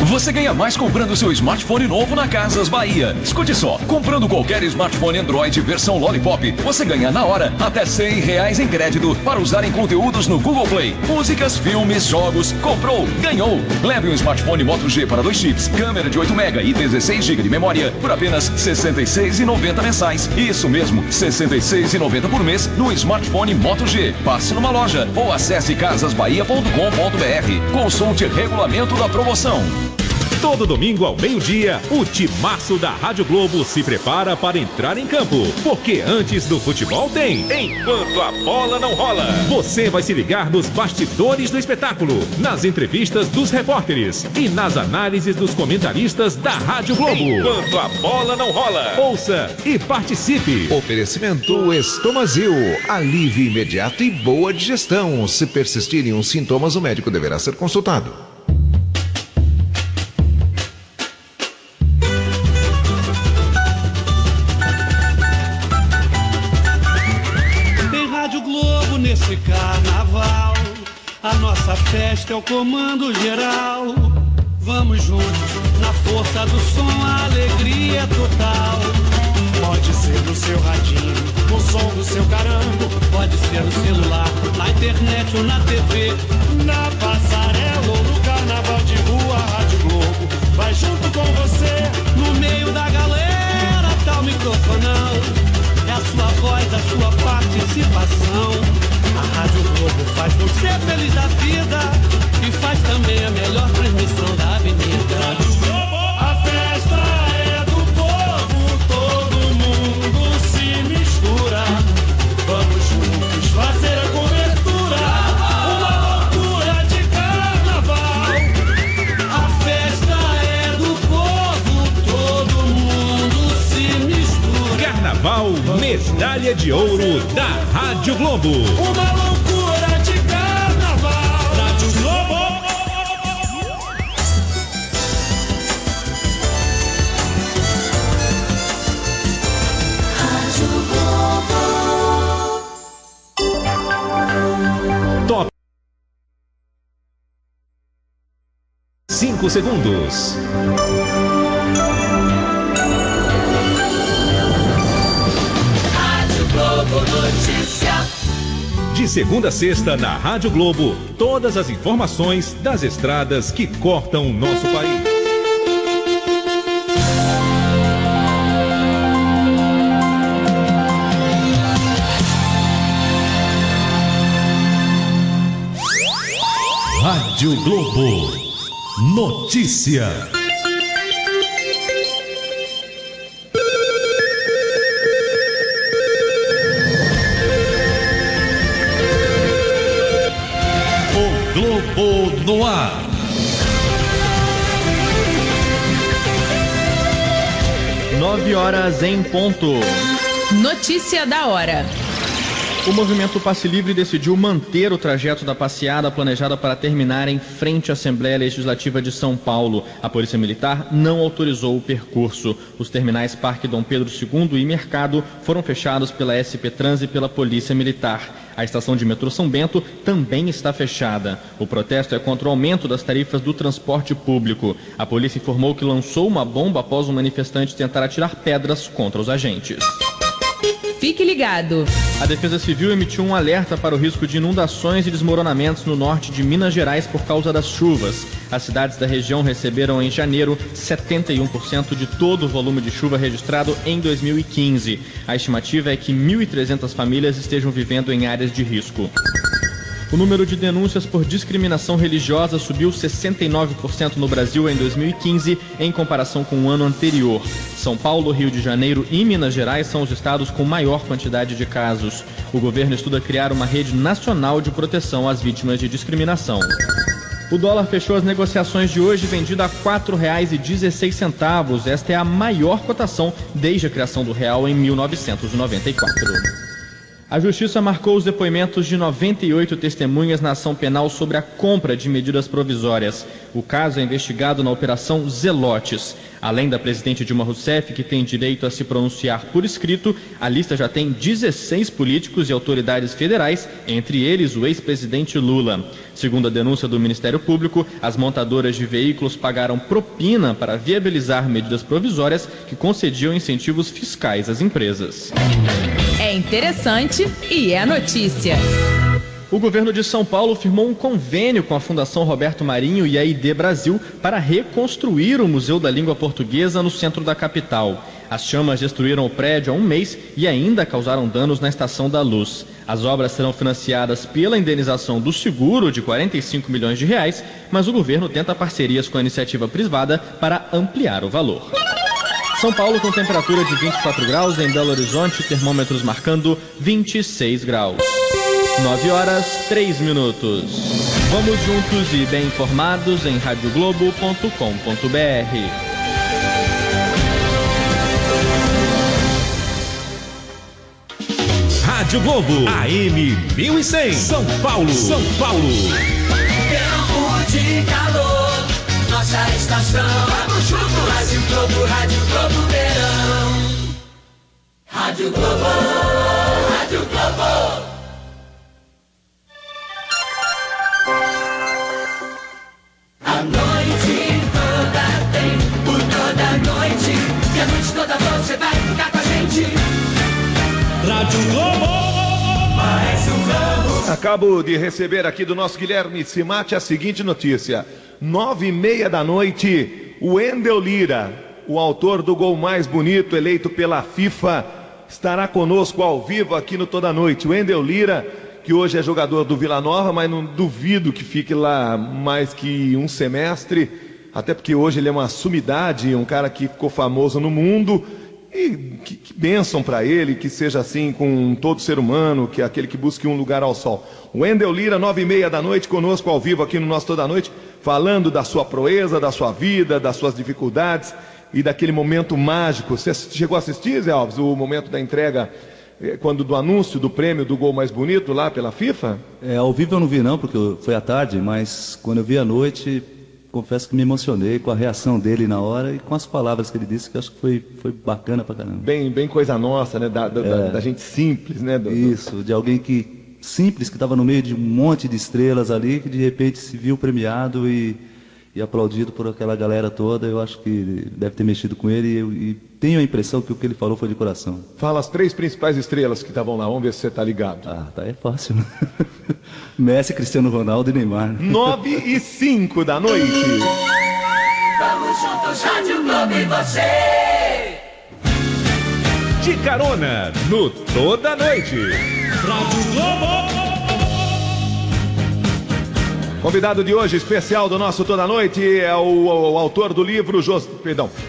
Você ganha mais comprando seu smartphone novo na Casas Bahia. Escute só, comprando qualquer smartphone Android versão Lollipop, você ganha na hora até R$100 em crédito para usar em conteúdos no Google Play. Músicas, filmes, jogos, comprou, ganhou. Leve um smartphone Moto G para 2 chips, câmera de 8 MB e 16 GB de memória por apenas R$ 66,90 mensais. Isso mesmo, R$ 66,90 por mês no smartphone Moto G. Passe numa loja ou acesse casasbahia.com.br. Consulte regulamento da promoção. Todo domingo ao meio-dia, o timaço da Rádio Globo se prepara para entrar em campo. Porque antes do futebol tem Enquanto a Bola Não Rola. Você vai se ligar nos bastidores do espetáculo, nas entrevistas dos repórteres e nas análises dos comentaristas da Rádio Globo. Enquanto a Bola Não Rola. Ouça e participe. Oferecimento Estomazil. Alívio imediato e boa digestão. Se persistirem os sintomas, o médico deverá ser consultado. Nesse carnaval, a nossa festa é o comando geral. Vamos juntos, na força do som, a alegria é total. Pode ser no seu radinho, no som do seu carango. Pode ser no celular, na internet ou na TV. Na passarela ou no carnaval de rua, a Rádio Globo vai junto com você, no meio da galera, tá o microfonão. É a sua voz, a sua participação. A Rádio Globo faz você feliz da vida e faz também a melhor transmissão da avenida. Rádio Globo. A festa é do povo, todo mundo se mistura. Vamos juntos fazer a cobertura, uma loucura de carnaval. A festa é do povo, todo mundo se mistura. Carnaval, medalha de ouro da Rádio Globo. Uma loucura de carnaval. Rádio Globo. Rádio Globo. Top 5 segundos. Rádio Globo Notícia. segunda a sexta na Rádio Globo, todas as informações das estradas que cortam o nosso país. Rádio Globo. Notícia. O Globo no ar. Nove horas em ponto. Notícia da hora. O movimento Passe Livre decidiu manter o trajeto da passeada planejada para terminar em frente à Assembleia Legislativa de São Paulo. A Polícia Militar não autorizou o percurso. Os terminais Parque Dom Pedro II e Mercado foram fechados pela SP Trans e pela Polícia Militar. A estação de metrô São Bento também está fechada. O protesto é contra o aumento das tarifas do transporte público. A polícia informou que lançou uma bomba após um manifestante tentar atirar pedras contra os agentes. Fique ligado. A Defesa Civil emitiu um alerta para o risco de inundações e desmoronamentos no norte de Minas Gerais por causa das chuvas. As cidades da região receberam em janeiro 71% de todo o volume de chuva registrado em 2015. A estimativa é que 1.300 famílias estejam vivendo em áreas de risco. O número de denúncias por discriminação religiosa subiu 69% no Brasil em 2015, em comparação com o ano anterior. São Paulo, Rio de Janeiro e Minas Gerais são os estados com maior quantidade de casos. O governo estuda criar uma rede nacional de proteção às vítimas de discriminação. O dólar fechou as negociações de hoje vendido a R$ 4,16. Esta é a maior cotação desde a criação do real em 1994. A Justiça marcou os depoimentos de 98 testemunhas na ação penal sobre a compra de medidas provisórias. O caso é investigado na Operação Zelotes. Além da presidente Dilma Rousseff, que tem direito a se pronunciar por escrito, a lista já tem 16 políticos e autoridades federais, entre eles o ex-presidente Lula. Segundo a denúncia do Ministério Público, as montadoras de veículos pagaram propina para viabilizar medidas provisórias que concediam incentivos fiscais às empresas. É interessante e é notícia. O governo de São Paulo firmou um convênio com a Fundação Roberto Marinho e a ID Brasil para reconstruir o Museu da Língua Portuguesa no centro da capital. As chamas destruíram o prédio há um mês e ainda causaram danos na Estação da Luz. As obras serão financiadas pela indenização do seguro de R$ 45 milhões, mas o governo tenta parcerias com a iniciativa privada para ampliar o valor. São Paulo com temperatura de 24 graus, em Belo Horizonte, termômetros marcando 26 graus. 9 horas, 3 minutos. Vamos juntos e bem informados em radioglobo.com.br. Rádio Globo, AM 1100, São Paulo, São Paulo. Tempo de calor, nossa estação, vamos junto, Rádio Globo, Rádio Globo Verão. Rádio Globo, Rádio Globo. A noite toda tem, por toda noite, e a noite toda você vai ficar com a gente. Rádio Globo, mais um Globo. Acabo de receber aqui do nosso Guilherme Simati a seguinte notícia: 9h30 da noite, o Wendel Lira, o autor do gol mais bonito eleito pela FIFA, estará conosco ao vivo aqui no Toda Noite. O Wendel Lira, que hoje é jogador do Vila Nova, mas não duvido que fique lá mais que um semestre, até porque hoje ele é uma sumidade, um cara que ficou famoso no mundo. E que bênção para ele, que seja assim com todo ser humano, que é aquele que busque um lugar ao sol. O Wendel Lira, 9h30 da noite, conosco ao vivo aqui no nosso Toda Noite, falando da sua proeza, da sua vida, das suas dificuldades e daquele momento mágico. Você chegou a assistir, Zé Alves, o momento da entrega, quando do anúncio do prêmio do gol mais bonito lá pela FIFA? Ao vivo eu não vi não, porque foi à tarde, mas quando eu vi à noite, confesso que me emocionei com a reação dele na hora e com as palavras que ele disse, que acho que foi bacana pra caramba. Bem coisa nossa, né? Da gente simples, né? Isso, de alguém simples, que estava no meio de um monte de estrelas ali, que de repente se viu premiado e e aplaudido por aquela galera toda. Eu acho que deve ter mexido com ele e tenho a impressão que o que ele falou foi de coração. Fala as 3 principais estrelas que estavam lá, vamos ver se você tá ligado. Tá, é fácil. Messi, Cristiano Ronaldo e Neymar. 9h05 da noite. Vamos juntos, Rádio Globo e você. De carona no Toda Noite. Rádio Globo. Convidado de hoje, especial do nosso Toda Noite, é o autor do livro,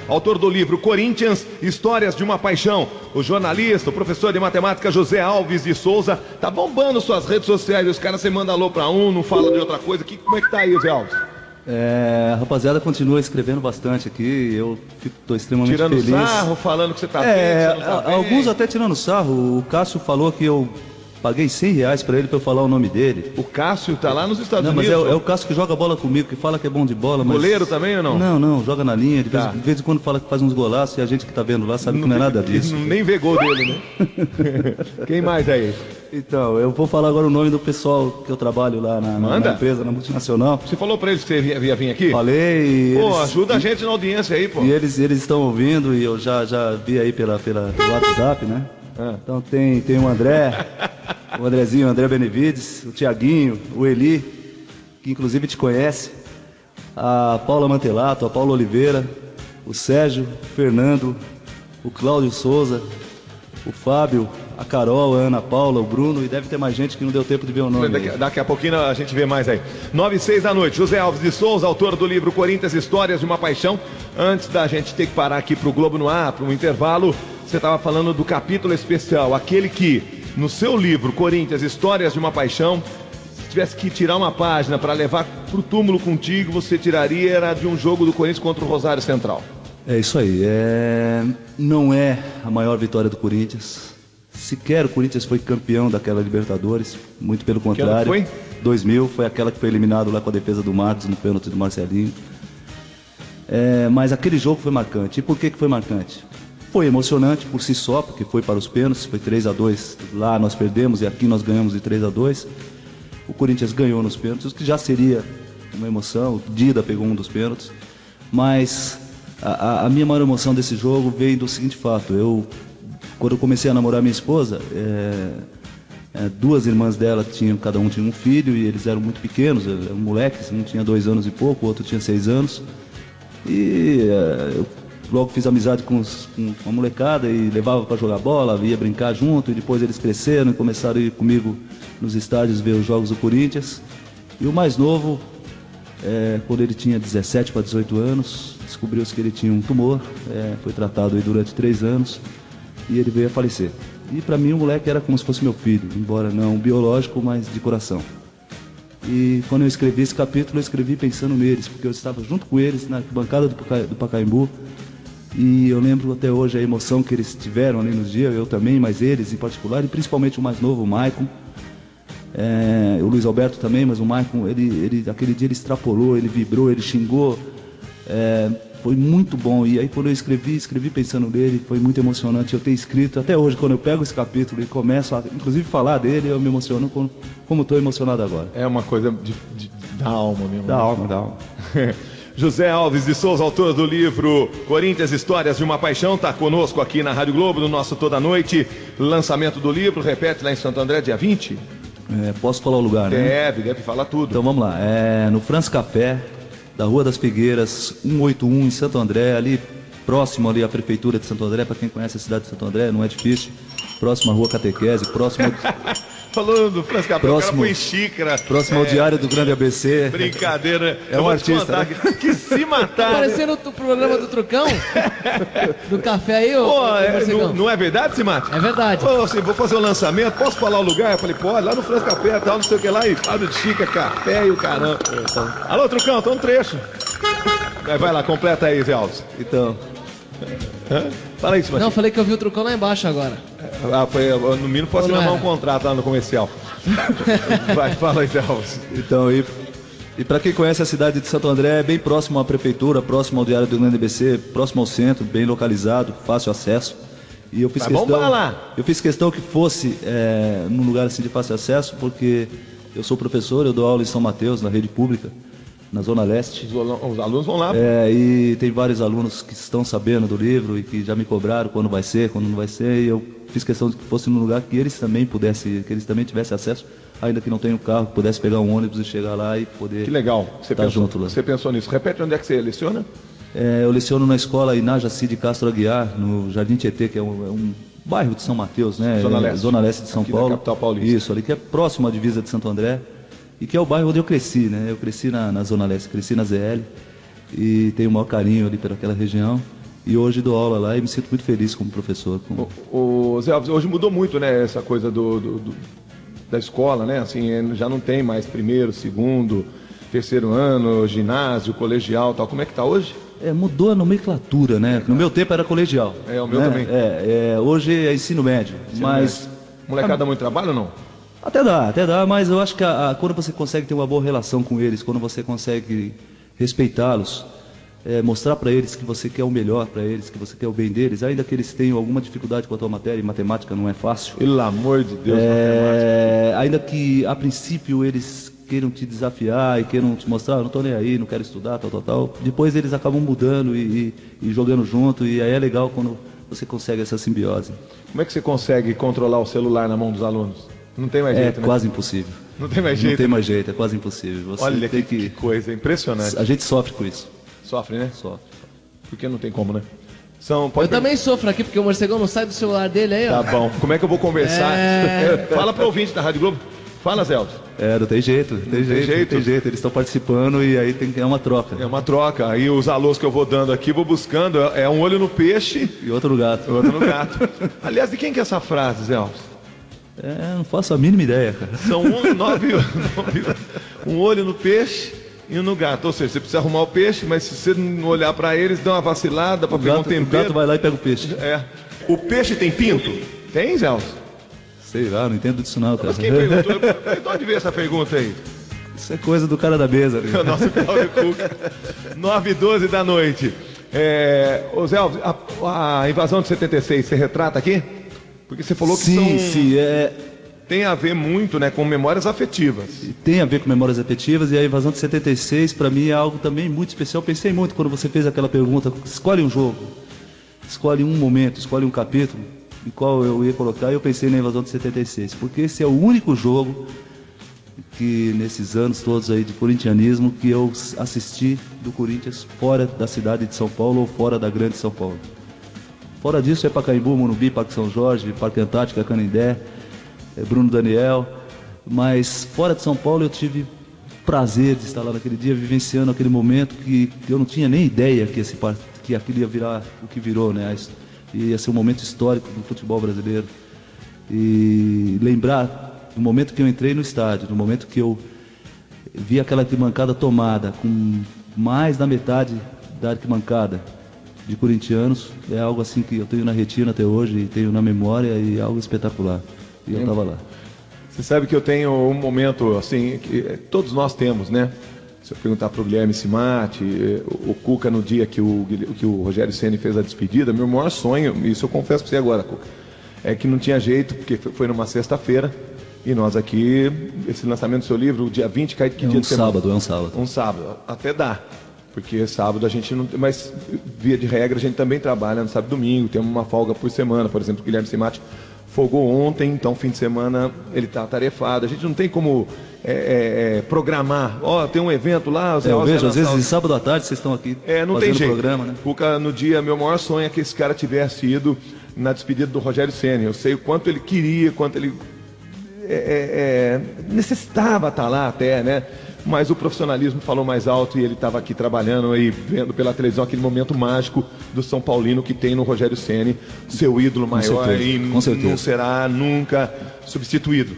autor do livro Corinthians, Histórias de uma Paixão. O jornalista, o professor de matemática José Alves de Souza, tá bombando suas redes sociais. Os caras, você manda alô pra um, não fala de outra coisa. Como é que tá aí, José Alves? A rapaziada continua escrevendo bastante aqui, eu tô extremamente feliz. Tirando sarro, falando que você tá bem, alguns até tirando sarro. O Cássio falou que eu paguei R$100 pra ele pra eu falar o nome dele. O Cássio tá lá nos Estados Unidos? Não, mas é o Cássio que joga bola comigo, que fala que é bom de bola. Mas... Goleiro também ou não? Não, joga na linha, de vez em quando fala que faz uns golaços e a gente que tá vendo lá sabe que não é nada disso. Nem vê gol dele, né? Quem mais aí? Então, eu vou falar agora o nome do pessoal que eu trabalho lá na empresa, na multinacional. Você falou pra eles que você ia vir aqui? Falei. Pô, ajuda a gente na audiência aí, pô. E eles estão ouvindo e eu já vi aí pelo WhatsApp, né? Então tem o André, o Andrezinho, o André Benevides, o Tiaguinho, o Eli, que inclusive te conhece, a Paula Mantelato, a Paula Oliveira, o Sérgio, o Fernando, o Cláudio Souza, o Fábio, a Carol, a Ana Paula, o Bruno, e deve ter mais gente que não deu tempo de ver o nome. Daqui a pouquinho a gente vê mais aí. 9h06 da noite, José Alves de Souza, autor do livro Corinthians, Histórias de uma Paixão. Antes da gente ter que parar aqui pro Globo no Ar, para um intervalo, você estava falando do capítulo especial, aquele que, no seu livro Corinthians, Histórias de uma Paixão, se tivesse que tirar uma página para levar pro túmulo contigo, você tiraria, era de um jogo do Corinthians contra o Rosário Central. É isso aí, não é a maior vitória do Corinthians. Sequer o Corinthians foi campeão daquela Libertadores, muito pelo contrário. Que ano foi? 2000, foi aquela que foi eliminado lá com a defesa do Marcos no pênalti do Marcelinho. Mas aquele jogo foi marcante. E por que foi marcante? Foi emocionante por si só, porque foi para os pênaltis, foi 3-2. Lá nós perdemos e aqui nós ganhamos de 3-2. O Corinthians ganhou nos pênaltis, o que já seria uma emoção. O Dida pegou um dos pênaltis. Mas a minha maior emoção desse jogo veio do seguinte fato. Quando eu comecei a namorar minha esposa, 2 irmãs dela cada um tinha um filho e eles eram muito pequenos, eram moleques, um tinha 2 anos e pouco, o outro tinha 6 anos. E eu logo fiz amizade com a molecada e levava para jogar bola, ia brincar junto, e depois eles cresceram e começaram a ir comigo nos estádios ver os jogos do Corinthians. E o mais novo, quando ele tinha 17 para 18 anos, descobriu-se que ele tinha um tumor, foi tratado aí durante 3 anos e ele veio a falecer. E para mim o moleque era como se fosse meu filho, embora não biológico, mas de coração. E quando eu escrevi esse capítulo, eu escrevi pensando neles, porque eu estava junto com eles na bancada do Pacaembu. E eu lembro até hoje a emoção que eles tiveram ali nos dias, eu também, mas eles em particular, e principalmente o mais novo, o Maicon. O Luiz Alberto também, mas o Maicon, aquele dia ele extrapolou, ele vibrou, ele xingou. Foi muito bom. E aí quando eu escrevi pensando nele, foi muito emocionante. Eu ter escrito, até hoje, quando eu pego esse capítulo e começo a, inclusive, falar dele, eu me emociono como estou emocionado agora. É uma coisa da alma mesmo. Da alma. José Alves de Souza, autor do livro Corinthians, Histórias de uma Paixão, está conosco aqui na Rádio Globo, no nosso Toda Noite. Lançamento do livro, repete, lá em Santo André, dia 20? Posso falar o lugar, né? Deve falar tudo. Então vamos lá, no France Café, da Rua das Figueiras, 181, em Santo André, ali próximo ali à Prefeitura de Santo André, para quem conhece a cidade de Santo André, não é difícil. Próximo à Rua Catequese, próximo... Falando do France Café, o cara põe xícara. Próximo ao Diário do Grande ABC. Brincadeira. É um artista, né? Que se matar. Tá parecendo o programa do Trucão? Do café aí, não é verdade, Simate? É verdade. Assim, vou fazer o lançamento, posso falar o lugar? Eu falei, pode, lá no France Café e tal, não sei o que lá, e fado de xícara, café e o caramba. Alô, Trucão, tá um trecho. Vai lá, completa aí, Zé Alves. Então... Fala aí, Simate. Não, falei que eu vi o Trucão lá embaixo agora. No mínimo posso gravar um contrato lá no comercial. Vai, fala aí, Zé Alves. Então, e para quem conhece a cidade de Santo André, é bem próximo à prefeitura, próximo ao Diário do Grande ABC, próximo ao centro, bem localizado, fácil acesso. E eu fiz questão que fosse num lugar assim de fácil acesso, porque eu sou professor, eu dou aula em São Mateus, na rede pública. na Zona Leste. Os alunos vão lá. E tem vários alunos que estão sabendo do livro e que já me cobraram quando vai ser, quando não vai ser. E eu fiz questão de que fosse num lugar que eles também pudessem, que eles também tivessem acesso, ainda que não tenham carro, que pudesse pegar um ônibus e chegar lá e poder. Que legal. Estar junto lá. Você pensou nisso. Repete onde é que você leciona? Eu leciono na escola Iná Jaci de Castro Aguiar, no Jardim Tietê, que é um bairro de São Mateus, né? Zona Leste de São Paulo. Da capital paulista. Isso, ali que é próximo à divisa de Santo André. E que é o bairro onde eu cresci, né? Eu cresci na Zona Leste, cresci na ZL e tenho o maior carinho ali pelaquela região. E hoje dou aula lá e me sinto muito feliz como professor. O Zé Alves, hoje mudou muito, né? Essa coisa da escola, né? Assim, já não tem mais primeiro, segundo, terceiro ano, ginásio, colegial, tal. Como é que tá hoje? Mudou a nomenclatura, né? No meu tempo era colegial. O meu também. Hoje é ensino médio. Mas molecada dá muito trabalho ou não? Até dá, mas eu acho que quando você consegue ter uma boa relação com eles, quando você consegue respeitá-los, mostrar para eles que você quer o melhor para eles, que você quer o bem deles, ainda que eles tenham alguma dificuldade com a tua matéria, e matemática não é fácil. Pelo amor de Deus, matemática. Ainda que a princípio eles queiram te desafiar e queiram te mostrar, não estou nem aí, não quero estudar, tal. Depois eles acabam mudando e jogando junto, e aí é legal quando você consegue essa simbiose. Como é que você consegue controlar o celular na mão dos alunos? Não tem mais jeito, né? É quase impossível. Não tem mais jeito? Não tem mais jeito, é quase impossível. Você Olha tem que coisa, impressionante. A gente sofre com isso. Sofre, né? Sofre. Porque não tem como, né? Eu também sofro aqui, porque o morcegão não sai do celular dele aí, ó. Tá bom. Como é que eu vou conversar? Fala pro ouvinte da Rádio Globo. Fala, Zé Alves. Não tem jeito. Tem jeito. Eles estão participando e aí é uma troca. É uma troca. Aí os alôs que eu vou dando aqui, vou buscando. É um olho no peixe. E outro no gato. Aliás, de quem que é essa frase, Zé Alves? Não faço a mínima ideia, cara. São um olho no peixe e um no gato. Ou seja, você precisa arrumar o peixe, mas se você não olhar pra eles, dá uma vacilada pra pegar um tempero. O gato vai lá e pega o peixe. O peixe tem pinto? Tem, Zé Alves? Sei lá, não entendo disso não, cara. Mas quem perguntou? De onde veio essa pergunta aí? Isso é coisa do cara da mesa. O nosso Cláudio Cuca. 9h12 da noite. Ô Zé Alves, a invasão de 76, você retrata aqui? Porque você falou que tem a ver muito, né, com memórias afetivas. Tem a ver com memórias afetivas, e a invasão de 76 para mim é algo também muito especial. Pensei muito quando você fez aquela pergunta, escolhe um jogo, escolhe um momento, escolhe um capítulo, em qual eu ia colocar, e eu pensei na invasão de 76, porque esse é o único jogo que nesses anos todos aí de corintianismo que eu assisti do Corinthians fora da cidade de São Paulo ou fora da grande São Paulo. Fora disso é Pacaembu, Morumbi, Parque São Jorge, Parque Antártica, Canindé, Bruno Daniel. Mas fora de São Paulo eu tive prazer de estar lá naquele dia, vivenciando aquele momento que eu não tinha nem ideia que aquilo ia virar o que virou, né? Ia ser um momento histórico do futebol brasileiro. E lembrar do momento que eu entrei no estádio, do momento que eu vi aquela arquibancada tomada, com mais da metade da arquibancada de corintianos, é algo assim que eu tenho na retina até hoje, e tenho na memória, e é algo espetacular. E eu estava lá. Você sabe que eu tenho um momento assim, que todos nós temos, né? Se eu perguntar para o Guilherme Cimatti, o Cuca no dia que o Rogério Ceni fez a despedida, meu maior sonho, isso eu confesso para você agora, Cuca, é que não tinha jeito, porque foi numa sexta-feira, e nós aqui, esse lançamento do seu livro, o dia 20, cai que dia de semana? É um sábado. Um sábado, até dá. Porque sábado a gente não tem, mas via de regra a gente também trabalha no sábado e domingo, temos uma folga por semana, por exemplo, o Guilherme Cimatti folgou ontem, então fim de semana ele está atarefado, a gente não tem como programar, tem um evento lá... Eu vejo, às vezes, sábado à tarde vocês estão aqui não tem jeito. Programa, né? Porque no dia, meu maior sonho é que esse cara tivesse ido na despedida do Rogério Ceni, eu sei o quanto ele queria, quanto ele necessitava estar lá até, né? Mas o profissionalismo falou mais alto e ele estava aqui trabalhando e vendo pela televisão aquele momento mágico do São Paulino que tem no Rogério Ceni, seu ídolo maior, com certeza. Não será nunca substituído.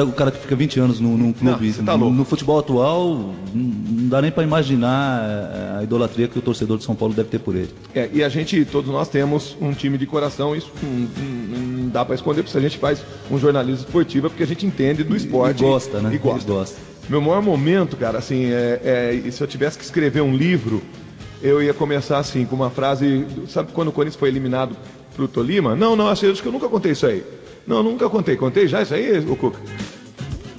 O cara que fica 20 anos num clube, no futebol atual, não dá nem para imaginar a idolatria que o torcedor de São Paulo deve ter por ele. E a gente, todos nós temos um time de coração, isso não dá para esconder, porque a gente faz um jornalismo esportivo, porque a gente entende do esporte. E gosta, né? E gosta. Meu maior momento, cara, assim, se eu tivesse que escrever um livro, eu ia começar assim, com uma frase, sabe quando o Corinthians foi eliminado pro Tolima? Não, acho que eu nunca contei isso aí. Não, nunca contei. Contei já isso aí, ô Cuca?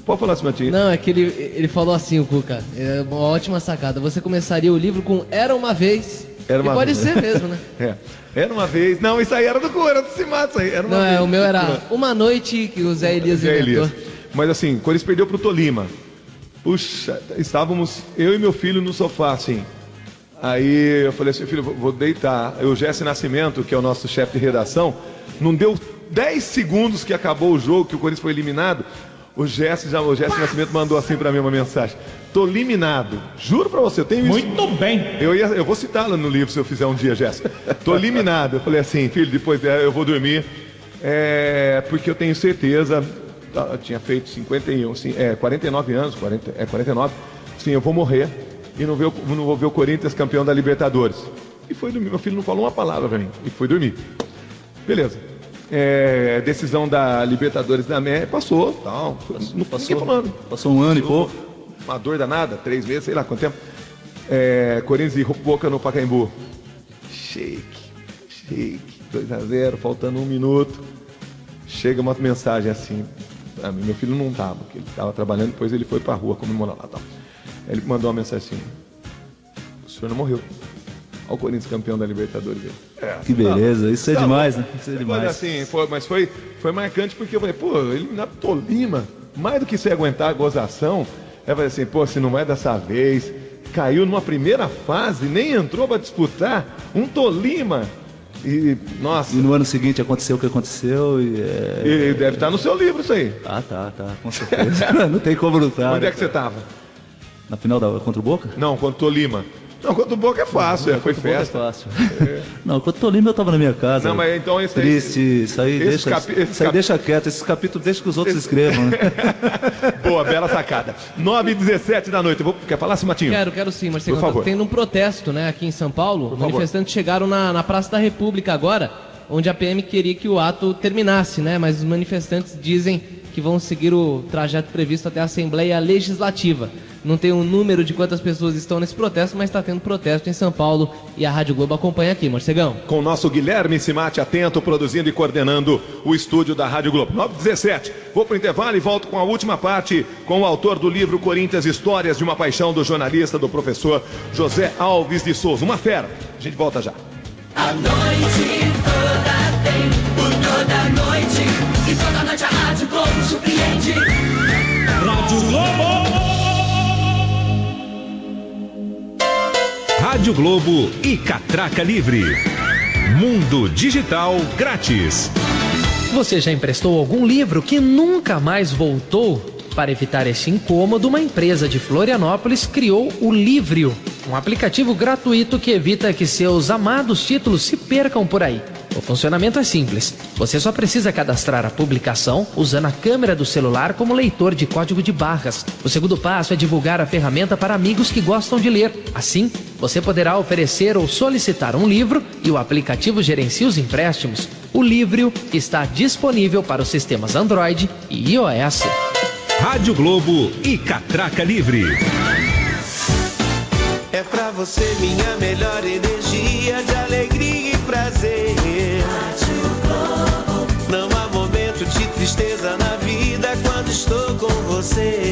Pode falar, Simatinho. Não, é que ele falou assim, o Cuca, é uma ótima sacada. Você começaria o livro com Era Uma Vez. Era uma pode vez. ser mesmo, né? Era uma vez. Não, isso aí era do Cu, era do Simato. Era uma vez. O meu era Uma Noite que o Zé Elias inventou. Mas assim, quando eles perdeu pro Tolima, puxa, estávamos eu e meu filho no sofá, assim. Aí eu falei assim, filho, vou deitar. O Jesse Nascimento, que é o nosso chefe de redação, não deu 10 segundos que acabou o jogo, que o Corinthians foi eliminado. O Jesse Nascimento mandou assim pra mim uma mensagem: tô eliminado, juro pra você, eu tenho isso. Muito bem. Eu vou citá-la no livro se eu fizer um dia, Jesse. Tô eliminado. Eu falei assim, filho, depois eu vou dormir, porque eu tenho certeza, eu tinha feito 49 anos, 49, sim, eu vou morrer e não vou ver o Corinthians campeão da Libertadores. E foi dormir, meu filho não falou uma palavra pra mim, e foi dormir. Beleza. Decisão da Libertadores da América, passou, tal. Não passou falando. Passou um ano e pouco. Uma dor danada, 3 meses, sei lá quanto tempo. Corinthians e Boca no Pacaembu. Shake, 2-0, faltando 1 minuto. Chega uma mensagem assim. Meu filho não estava, porque ele estava trabalhando, depois ele foi pra rua comemorar lá, tal. Ele mandou uma mensagem assim: o senhor não morreu. Olha o Corinthians campeão da Libertadores. Que beleza, isso é demais, né? Isso é demais. Assim, mas foi marcante porque eu falei, eliminar Tolima, mais do que você aguentar a gozação, eu falei assim, se não é dessa vez, caiu numa primeira fase, nem entrou para disputar, um Tolima. E, nossa. E no ano seguinte aconteceu o que aconteceu e deve estar no seu livro isso aí. Tá, com certeza. Não tem como lutar. Onde é que você estava? Na final contra o Boca? Não, contra o Tolima. Não, contra o Boca é fácil, foi festa. Boca é fácil. Não, contra o Tolima eu tava na minha casa. Não, mas então esse triste, isso aí deixa quieto, esses capítulos deixa que os outros escrevam, né? Boa, bela sacada. 9h17 da noite. Quer falar, Simatinho? Quero sim, Marcelo. Por favor. Tendo um protesto, né, aqui em São Paulo. Manifestantes chegaram na Praça da República agora, onde a PM queria que o ato terminasse, né? Mas os manifestantes dizem que vão seguir o trajeto previsto até a Assembleia Legislativa. Não tem um número de quantas pessoas estão nesse protesto, mas está tendo protesto em São Paulo e a Rádio Globo acompanha aqui, Morcegão. Com o nosso Guilherme Simati atento, produzindo e coordenando o estúdio da Rádio Globo. 9h17, vou para o intervalo e volto com a última parte com o autor do livro Corinthians, Histórias de uma Paixão, do jornalista, do professor José Alves de Souza. Uma fera, a gente volta já. A noite toda tem, por toda noite, e toda noite a Rádio Globo surpreende. Rádio Globo! Rádio Globo e Catraca Livre. Mundo Digital grátis. Você já emprestou algum livro que nunca mais voltou? Para evitar este incômodo, uma empresa de Florianópolis criou o Livrio, um aplicativo gratuito que evita que seus amados títulos se percam por aí. O funcionamento é simples. Você só precisa cadastrar a publicação usando a câmera do celular como leitor de código de barras. O segundo passo é divulgar a ferramenta para amigos que gostam de ler. Assim, você poderá oferecer ou solicitar um livro e o aplicativo gerencia os empréstimos. O Livrio está disponível para os sistemas Android e iOS. Rádio Globo e Catraca Livre. É pra você minha melhor energia de alegria e prazer. Rádio Globo. Não há momento de tristeza na vida quando estou com você.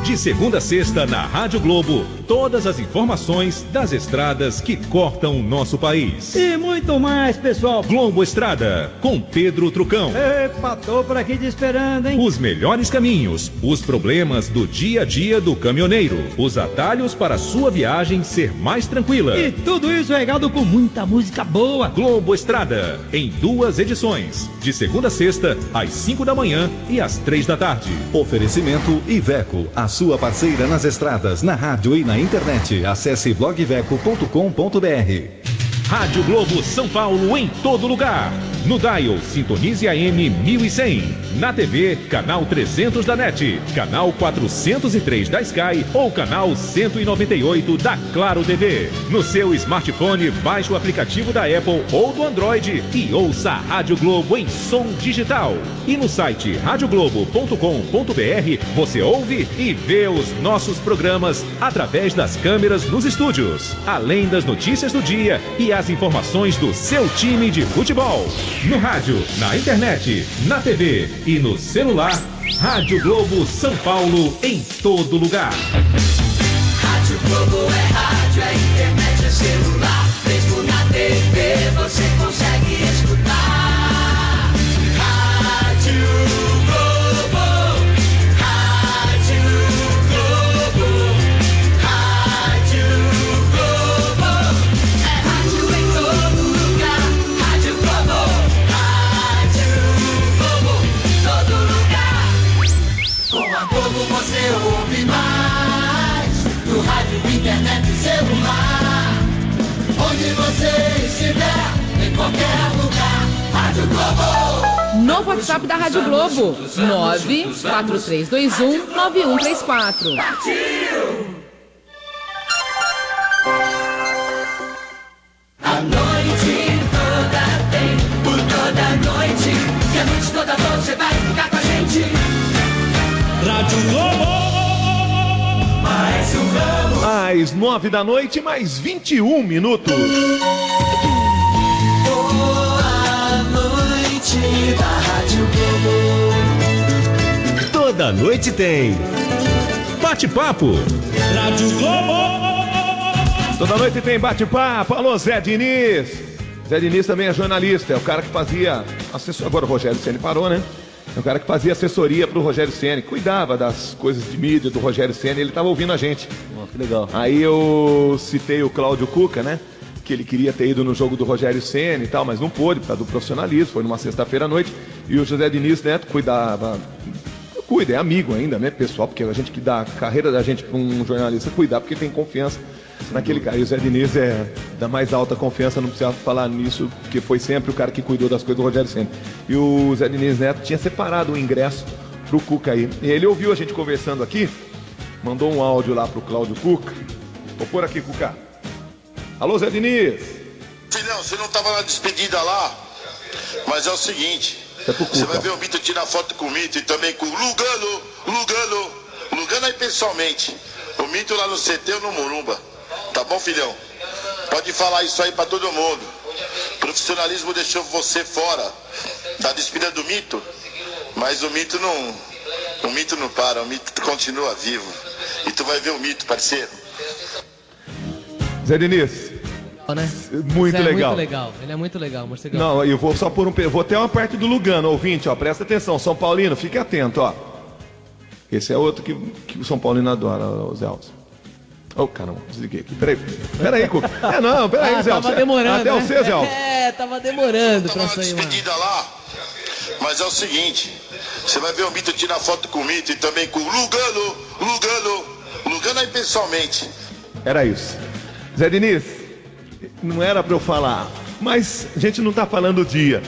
De segunda a sexta na Rádio Globo, todas as informações das estradas que cortam o nosso país. E muito mais, pessoal. Globo Estrada, com Pedro Trucão. Epa, tô por aqui te esperando, hein? Os melhores caminhos, os problemas do dia a dia do caminhoneiro, os atalhos para a sua viagem ser mais tranquila. E tudo isso regado com muita música boa. Globo Estrada, em 2 edições, de segunda a sexta, às 5 da manhã e às 3 da tarde. Oferecimento Iveco, a sua parceira nas estradas, na rádio e na internet. Acesse blogiveco.com.br. Rádio Globo São Paulo em todo lugar. No dial, sintonize AM 1100. Na TV, canal 300 da NET, canal 403 da Sky ou canal 198 da Claro TV. No seu smartphone, baixe o aplicativo da Apple ou do Android e ouça a Rádio Globo em som digital. E no site radioglobo.com.br você ouve e vê os nossos programas através das câmeras nos estúdios, além das notícias do dia e as informações do seu time de futebol. No rádio, na internet, na TV e no celular, Rádio Globo São Paulo em todo lugar. Rádio Globo é rádio, é internet, é celular. Mesmo na TV você consegue escutar. Rádio Globo, Rádio Globo, Rádio Globo. É rádio em todo lugar. Rádio Globo, Rádio Globo, todo lugar. Com a Globo você ouve mais. No rádio, internet e celular. Onde você estiver, em qualquer lugar. Rádio Globo. Novo WhatsApp da Rádio Globo. 943219134. A noite toda tem, por toda noite. E a noite toda você vai ficar com a gente. Rádio Globo. Mais um ramo. Às 9 da noite, mais 21 minutos. Boa noite da Rádio Globo. Toda noite tem bate-papo. Rádio Globo. Toda noite tem bate-papo. Alô, Zé Diniz. Zé Diniz também é jornalista. É o cara que fazia assessor. Agora o Rogério Ceni parou, né? É o cara que fazia assessoria pro Rogério Ceni, cuidava das coisas de mídia do Rogério Ceni, ele tava ouvindo a gente. Que legal. Aí eu citei o Cláudio Cuca, né? Que ele queria ter ido no jogo do Rogério Ceni e tal, mas não pôde, por causa do profissionalismo, foi numa sexta-feira à noite. E o José Diniz Neto cuidava, é amigo ainda, né, pessoal? Porque a gente que dá a carreira da gente pra um jornalista cuidar, porque tem confiança naquele cara. E o Zé Diniz é da mais alta confiança, não precisa falar nisso, porque foi sempre o cara que cuidou das coisas do Rogério Ceni. E o Zé Diniz Neto tinha separado o ingresso pro Cuca aí. E ele ouviu a gente conversando aqui, mandou um áudio lá pro Cláudio Cuca. Vou pôr aqui, Cuca. Alô, Zé Diniz. Filhão, você não tava na despedida lá, mas é o seguinte, você vai ver o Mito tirar foto com o Mito e também com o Lugano aí pessoalmente. O Mito lá no CT ou no Morumba. Tá bom, filhão? Pode falar isso aí pra todo mundo. O profissionalismo deixou você fora da despedida do Mito, mas o Mito não para, o Mito continua vivo. E tu vai ver o Mito, parceiro. Zé Diniz. Né? Muito Zé legal. Muito legal. Ele é muito legal, morcegão. Não, eu vou só pôr vou ter uma parte do Lugano, ouvinte, ó, presta atenção, São Paulino, fique atento, ó. Esse é outro que o São Paulino adora, o Zé Alves. Oh, caramba, desliguei aqui. Peraí, Cuca. Peraí, Zé Alves. Tava demorando. Até né? você, Zé Alves. Tava demorando pra sair, mano. Despedida lá, mas é o seguinte, você vai ver o Mito tirar foto com o Mito e também com o Lugano aí pessoalmente. Era isso. Zé Diniz, não era pra eu falar, mas a gente não tá falando o dia.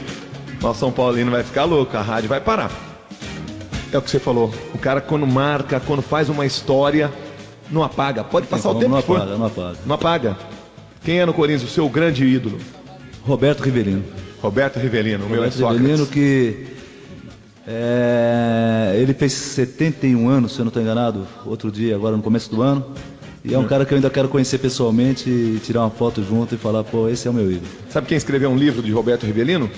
Mas o São Paulino vai ficar louco, a rádio vai parar. É o que você falou. O cara quando marca, quando faz uma história, não apaga. Pode passar o tempo que for. Não apaga. Quem é no Corinthians o seu grande ídolo? Roberto Rivelino. Roberto Rivelino, o meu é Roberto Sócrates. Rivelino que ele fez 71 anos, se eu não estou enganado, outro dia, agora no começo do ano. E é um cara que eu ainda quero conhecer pessoalmente e tirar uma foto junto e falar, pô, esse é o meu ídolo. Sabe quem escreveu um livro de Roberto Rivelino?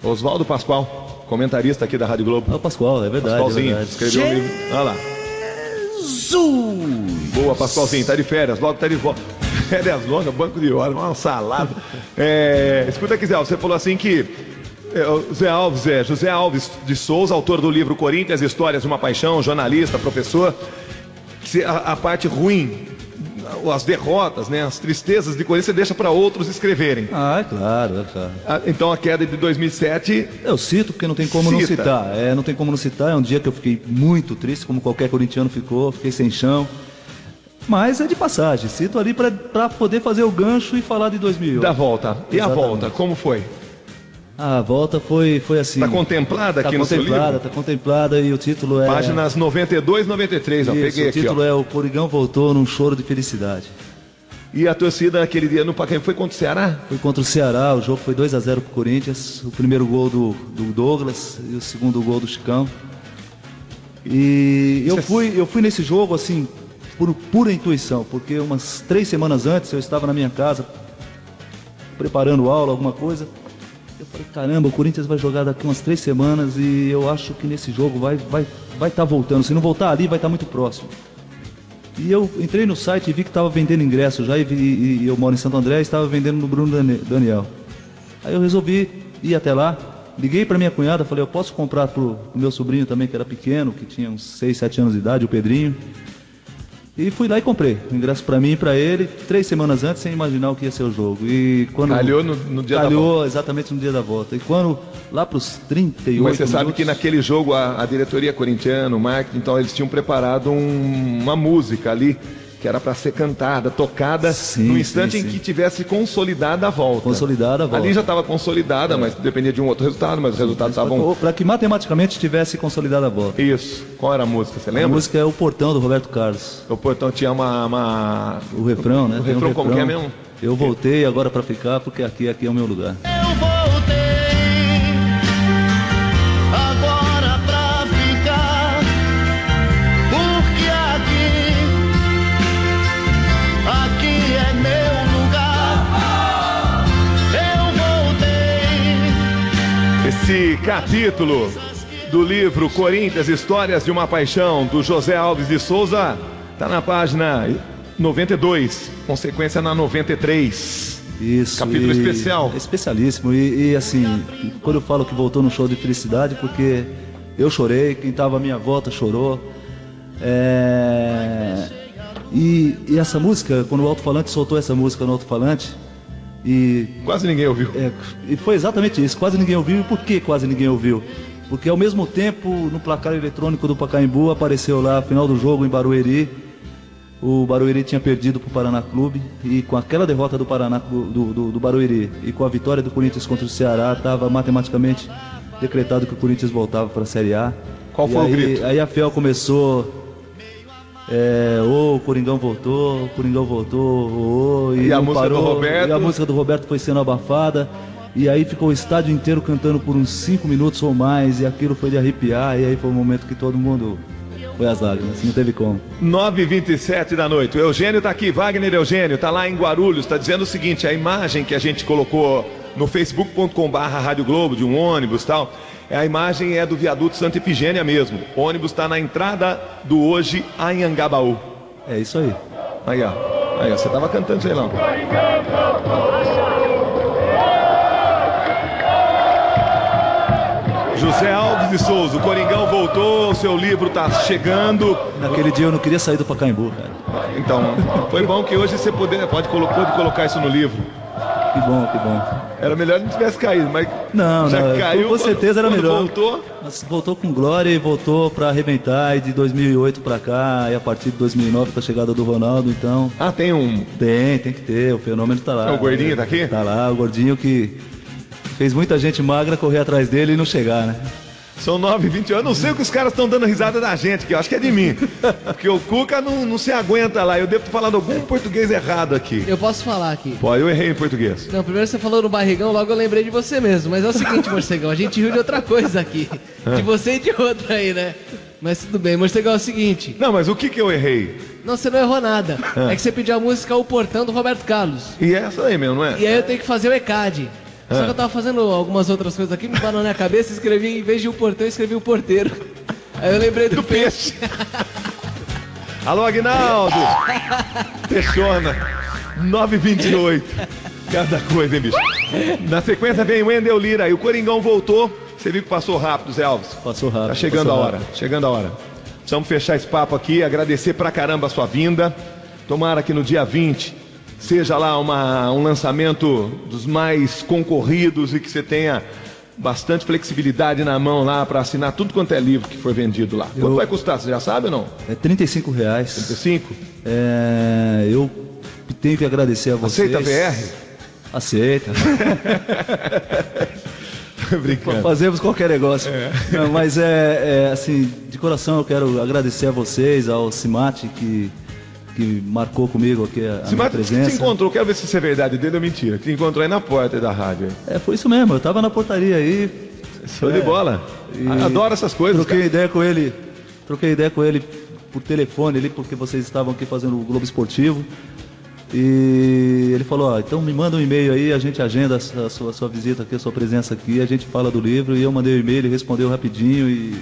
Oswaldo Pascoal, comentarista aqui da Rádio Globo. O Pascoal, é verdade. Pascoalzinho, é verdade. escreveu um livro. Olha lá. Boa, Pascoalzinho, tá de férias, logo tá de volta. Férias longas, banco de horas, uma salada. Escuta aqui, Zé Alves, você falou assim que José Alves de Souza, autor do livro Corinthians, Histórias de uma Paixão, jornalista, professor, que a parte ruim, as derrotas, né, as tristezas de Corinthians, você deixa para outros escreverem. Ah, é claro. Então a queda de 2007... Eu cito porque não tem como não citar. Não tem como não citar, é um dia que eu fiquei muito triste, como qualquer corintiano ficou, fiquei sem chão. Mas é de passagem, cito ali para poder fazer o gancho e falar de 2008. Da volta. E exatamente. A volta, como foi? A volta foi assim. Está contemplada aqui no seu livro? Está contemplada e o título é... Páginas 92 e 93, ó, peguei aqui. O título é O Coringão Voltou num Choro de Felicidade. E a torcida naquele dia no Pacaembu foi contra o Ceará? Foi contra o Ceará, o jogo foi 2-0 pro Corinthians. O primeiro gol do Douglas e o segundo gol do Chicão. E eu fui nesse jogo assim, por pura intuição, porque umas 3 semanas antes eu estava na minha casa, preparando aula, alguma coisa. Eu falei, caramba, o Corinthians vai jogar daqui umas 3 semanas e eu acho que nesse jogo vai estar voltando. Se não voltar ali, vai estar muito próximo. E eu entrei no site e vi que estava vendendo ingresso já, e eu moro em Santo André e estava vendendo no Bruno Daniel. Aí eu resolvi ir até lá, liguei para minha cunhada, falei, eu posso comprar pro meu sobrinho também, que era pequeno, que tinha uns 6, 7 anos de idade, o Pedrinho. E fui lá e comprei o ingresso para mim e para ele, 3 semanas antes, sem imaginar o que ia ser o jogo. E quando calhou no dia da volta. Calhou exatamente no dia da volta. E quando, lá para os 38 Mas você minutos... sabe que naquele jogo a diretoria corintiana, o marketing, então eles tinham preparado uma música ali, que era para ser cantada, tocada, no instante em que tivesse consolidada a volta. Consolidada a volta. Ali já estava consolidada, mas dependia de um outro resultado, mas os resultados estavam... Para que matematicamente tivesse consolidada a volta. Isso. Qual era a música, você lembra? A música é O Portão, do Roberto Carlos. O Portão tinha o refrão, né? O refrão como que é mesmo? Eu voltei agora para ficar, porque aqui é o meu lugar. Eu voltei agora pra ficar, porque aqui é meu lugar. Eu voltei. Esse capítulo do livro Corinthians, Histórias de uma Paixão, do José Alves de Souza, está na página 92, consequência na 93. Isso. Capítulo especial. Especialíssimo. E assim, quando eu falo que voltou no show de felicidade, porque eu chorei, quem estava à minha volta chorou. E essa música, quando o alto-falante soltou essa música no alto-falante, quase ninguém ouviu. E foi exatamente isso, quase ninguém ouviu. E por que quase ninguém ouviu? Porque ao mesmo tempo, no placar eletrônico do Pacaembu, apareceu lá, final do jogo em Barueri. O Barueri tinha perdido para o Paraná Clube, e com aquela derrota do Paraná do Barueri e com a vitória do Corinthians contra o Ceará, estava matematicamente decretado que o Corinthians voltava para a Série A. Qual foi o grito? Aí a FEL começou... o Coringão voltou, e a música do Roberto? E a música do Roberto foi sendo abafada. E aí ficou o estádio inteiro cantando por uns 5 minutos ou mais, e aquilo foi de arrepiar, e aí foi um momento que todo mundo foi às lágrimas, não teve como. 9h27 da noite, o Eugênio tá aqui, Wagner Eugênio, tá lá em Guarulhos, tá dizendo o seguinte, a imagem que a gente colocou no facebook.com/Rádio Globo, de um ônibus e tal, a imagem é do viaduto Santa Efigênia mesmo, o ônibus tá na entrada do Hoje Anhangabaú. É isso aí. Aí ó, você tava cantando, sei lá. José Alves de Souza, o Coringão voltou, o seu livro está chegando. Naquele dia eu não queria sair do Pacaembu, cara. Então, foi bom que hoje você pode colocar isso no livro. Que bom. Era melhor não tivesse caído, mas não, caiu. Com certeza era melhor. Voltou? Mas voltou com glória e voltou para arrebentar, e de 2008 para cá, e a partir de 2009 com a chegada do Ronaldo, então... Ah, tem um... Tem que ter, o fenômeno tá lá. O gordinho tá aqui? Tá lá, o gordinho que... fez muita gente magra correr atrás dele e não chegar, né? São 9h21. Eu não sei o que os caras estão dando risada da gente, que eu acho que é de mim. Porque o Cuca não se aguenta lá. Eu devo estar falando algum português errado aqui. Eu posso falar aqui. Pode, eu errei em português. Não, primeiro você falou no barrigão, logo eu lembrei de você mesmo. Mas é o seguinte, Morcegão, a gente riu de outra coisa aqui. De você e de outra aí, né? Mas tudo bem, Morcegão, é o seguinte. Não, mas o que eu errei? Não, você não errou nada. É que você pediu a música O Portão do Roberto Carlos. E essa aí mesmo, não é? E aí eu tenho que fazer o ECAD. Só que eu tava fazendo algumas outras coisas aqui, me parou na cabeça, escrevi, em vez de o portão, escrevi o porteiro. Aí eu lembrei do peixe. Alô, Aguinaldo! Peixona, 9h28. Cada coisa, hein, bicho? Na sequência vem o Wendel Lira, e o Coringão voltou. Você viu que passou rápido, Zé Alves? Passou rápido. Tá chegando a hora, chegando a hora. Precisamos fechar esse papo aqui, agradecer pra caramba a sua vinda. Tomara que no dia 20... seja lá um lançamento dos mais concorridos e que você tenha bastante flexibilidade na mão lá para assinar tudo quanto é livro que for vendido lá. Quanto vai custar, você já sabe ou não? É R$35. 35? Eu tenho que agradecer a vocês. Aceita VR? Aceita. Brincando. Fazemos qualquer negócio. Não, mas assim, de coração eu quero agradecer a vocês, ao Cimate, que marcou comigo aqui a minha presença. Você encontrou, quero ver se isso é verdade dele ou mentira, que encontrou aí na porta da rádio. Foi isso mesmo, eu tava na portaria aí. Show de bola. Adoro essas coisas. Troquei ideia com ele por telefone ali, porque vocês estavam aqui fazendo o Globo Esportivo. E ele falou, então me manda um e-mail aí, a gente agenda a sua visita aqui, a sua presença aqui, a gente fala do livro. E eu mandei o e-mail, ele respondeu rapidinho e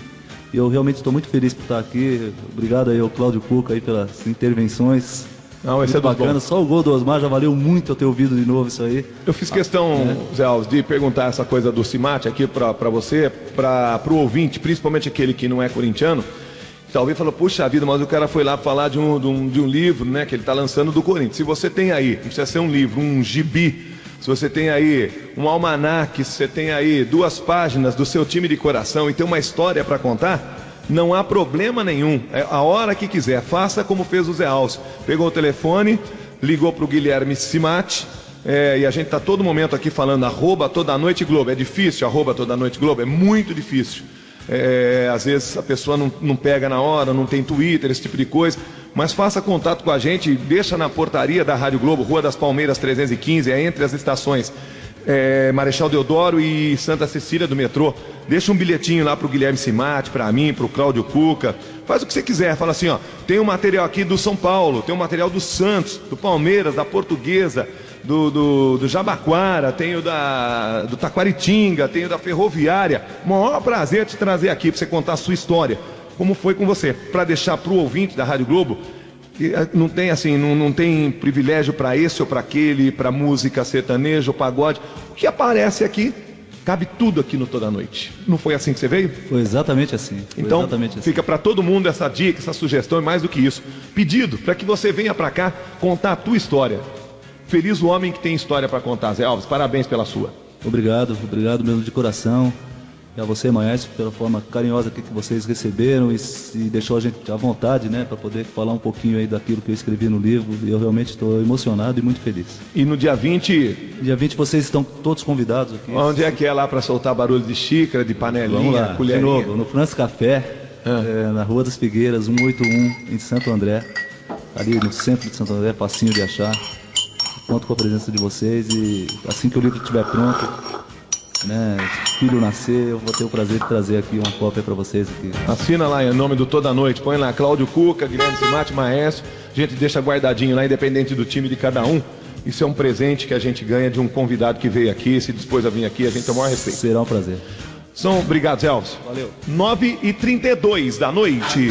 eu realmente estou muito feliz por estar aqui. Obrigado aí ao Cláudio Cuca aí pelas intervenções. Não, esse é bacana. Só o gol do Osmar já valeu muito eu ter ouvido de novo isso aí. Eu fiz questão, Zé Alves, de perguntar essa coisa do Cimate aqui para você, para o ouvinte, principalmente aquele que não é corintiano. Talvez falou, puxa vida, mas o cara foi lá falar de um livro, né, que ele está lançando do Corinthians. Se você tem aí, não precisa ser um livro, um gibi, se você tem aí um almanaque, se você tem aí 2 páginas do seu time de coração e tem uma história para contar, não há problema nenhum. É a hora que quiser, faça como fez o Zé Alves. Pegou o telefone, ligou para o Guilherme Cimate, e a gente está todo momento aqui falando @todanoiteglobo. É difícil, @todanoiteglobo, é muito difícil. Às vezes a pessoa não pega na hora, não tem Twitter, esse tipo de coisa, mas faça contato com a gente, deixa na portaria da Rádio Globo, Rua das Palmeiras 315, entre as estações Marechal Deodoro e Santa Cecília do metrô. Deixa um bilhetinho lá pro Guilherme Cimate, para mim, pro Cláudio Cuca, faz o que você quiser, fala assim, ó, tem um material aqui do São Paulo, tem um material do Santos, do Palmeiras, da Portuguesa, do Jabaquara, tenho do Taquaritinga, tenho da Ferroviária. Maior prazer te trazer aqui para você contar a sua história, como foi com você, para deixar para o ouvinte da Rádio Globo, que não tem assim, não tem privilégio para esse ou para aquele, para música sertaneja ou pagode. O que aparece aqui, cabe tudo aqui no Toda Noite. Não foi assim que você veio? Foi exatamente assim. Então, fica para todo mundo essa dica, essa sugestão e mais do que isso, pedido para que você venha para cá contar a tua história. Feliz o homem que tem história para contar, Zé Alves. Parabéns pela sua. Obrigado mesmo de coração. E a você, Maestro, pela forma carinhosa que vocês receberam e deixou a gente à vontade, né, para poder falar um pouquinho aí daquilo que eu escrevi no livro. E eu realmente estou emocionado e muito feliz. E no dia 20... Dia 20 vocês estão todos convidados aqui. Onde é que é lá para soltar barulho de xícara, de panelinha, Vamos lá, colherinha? De novo, no France Café, na Rua das Figueiras, 181, em Santo André. Ali no centro de Santo André, facinho de achar. Conto com a presença de vocês e assim que o livro estiver pronto, né, filho nascer, eu vou ter o prazer de trazer aqui uma cópia para vocês aqui. Assina lá em nome do Toda Noite, põe lá Cláudio Cuca, Guilherme Cimate, Maestro, a gente deixa guardadinho lá, independente do time de cada um. Isso é um presente que a gente ganha de um convidado que veio aqui, se dispôs a vir aqui, a gente tem o maior respeito. Será um prazer. Obrigado, Zé Alves. Valeu. 9h32 da noite.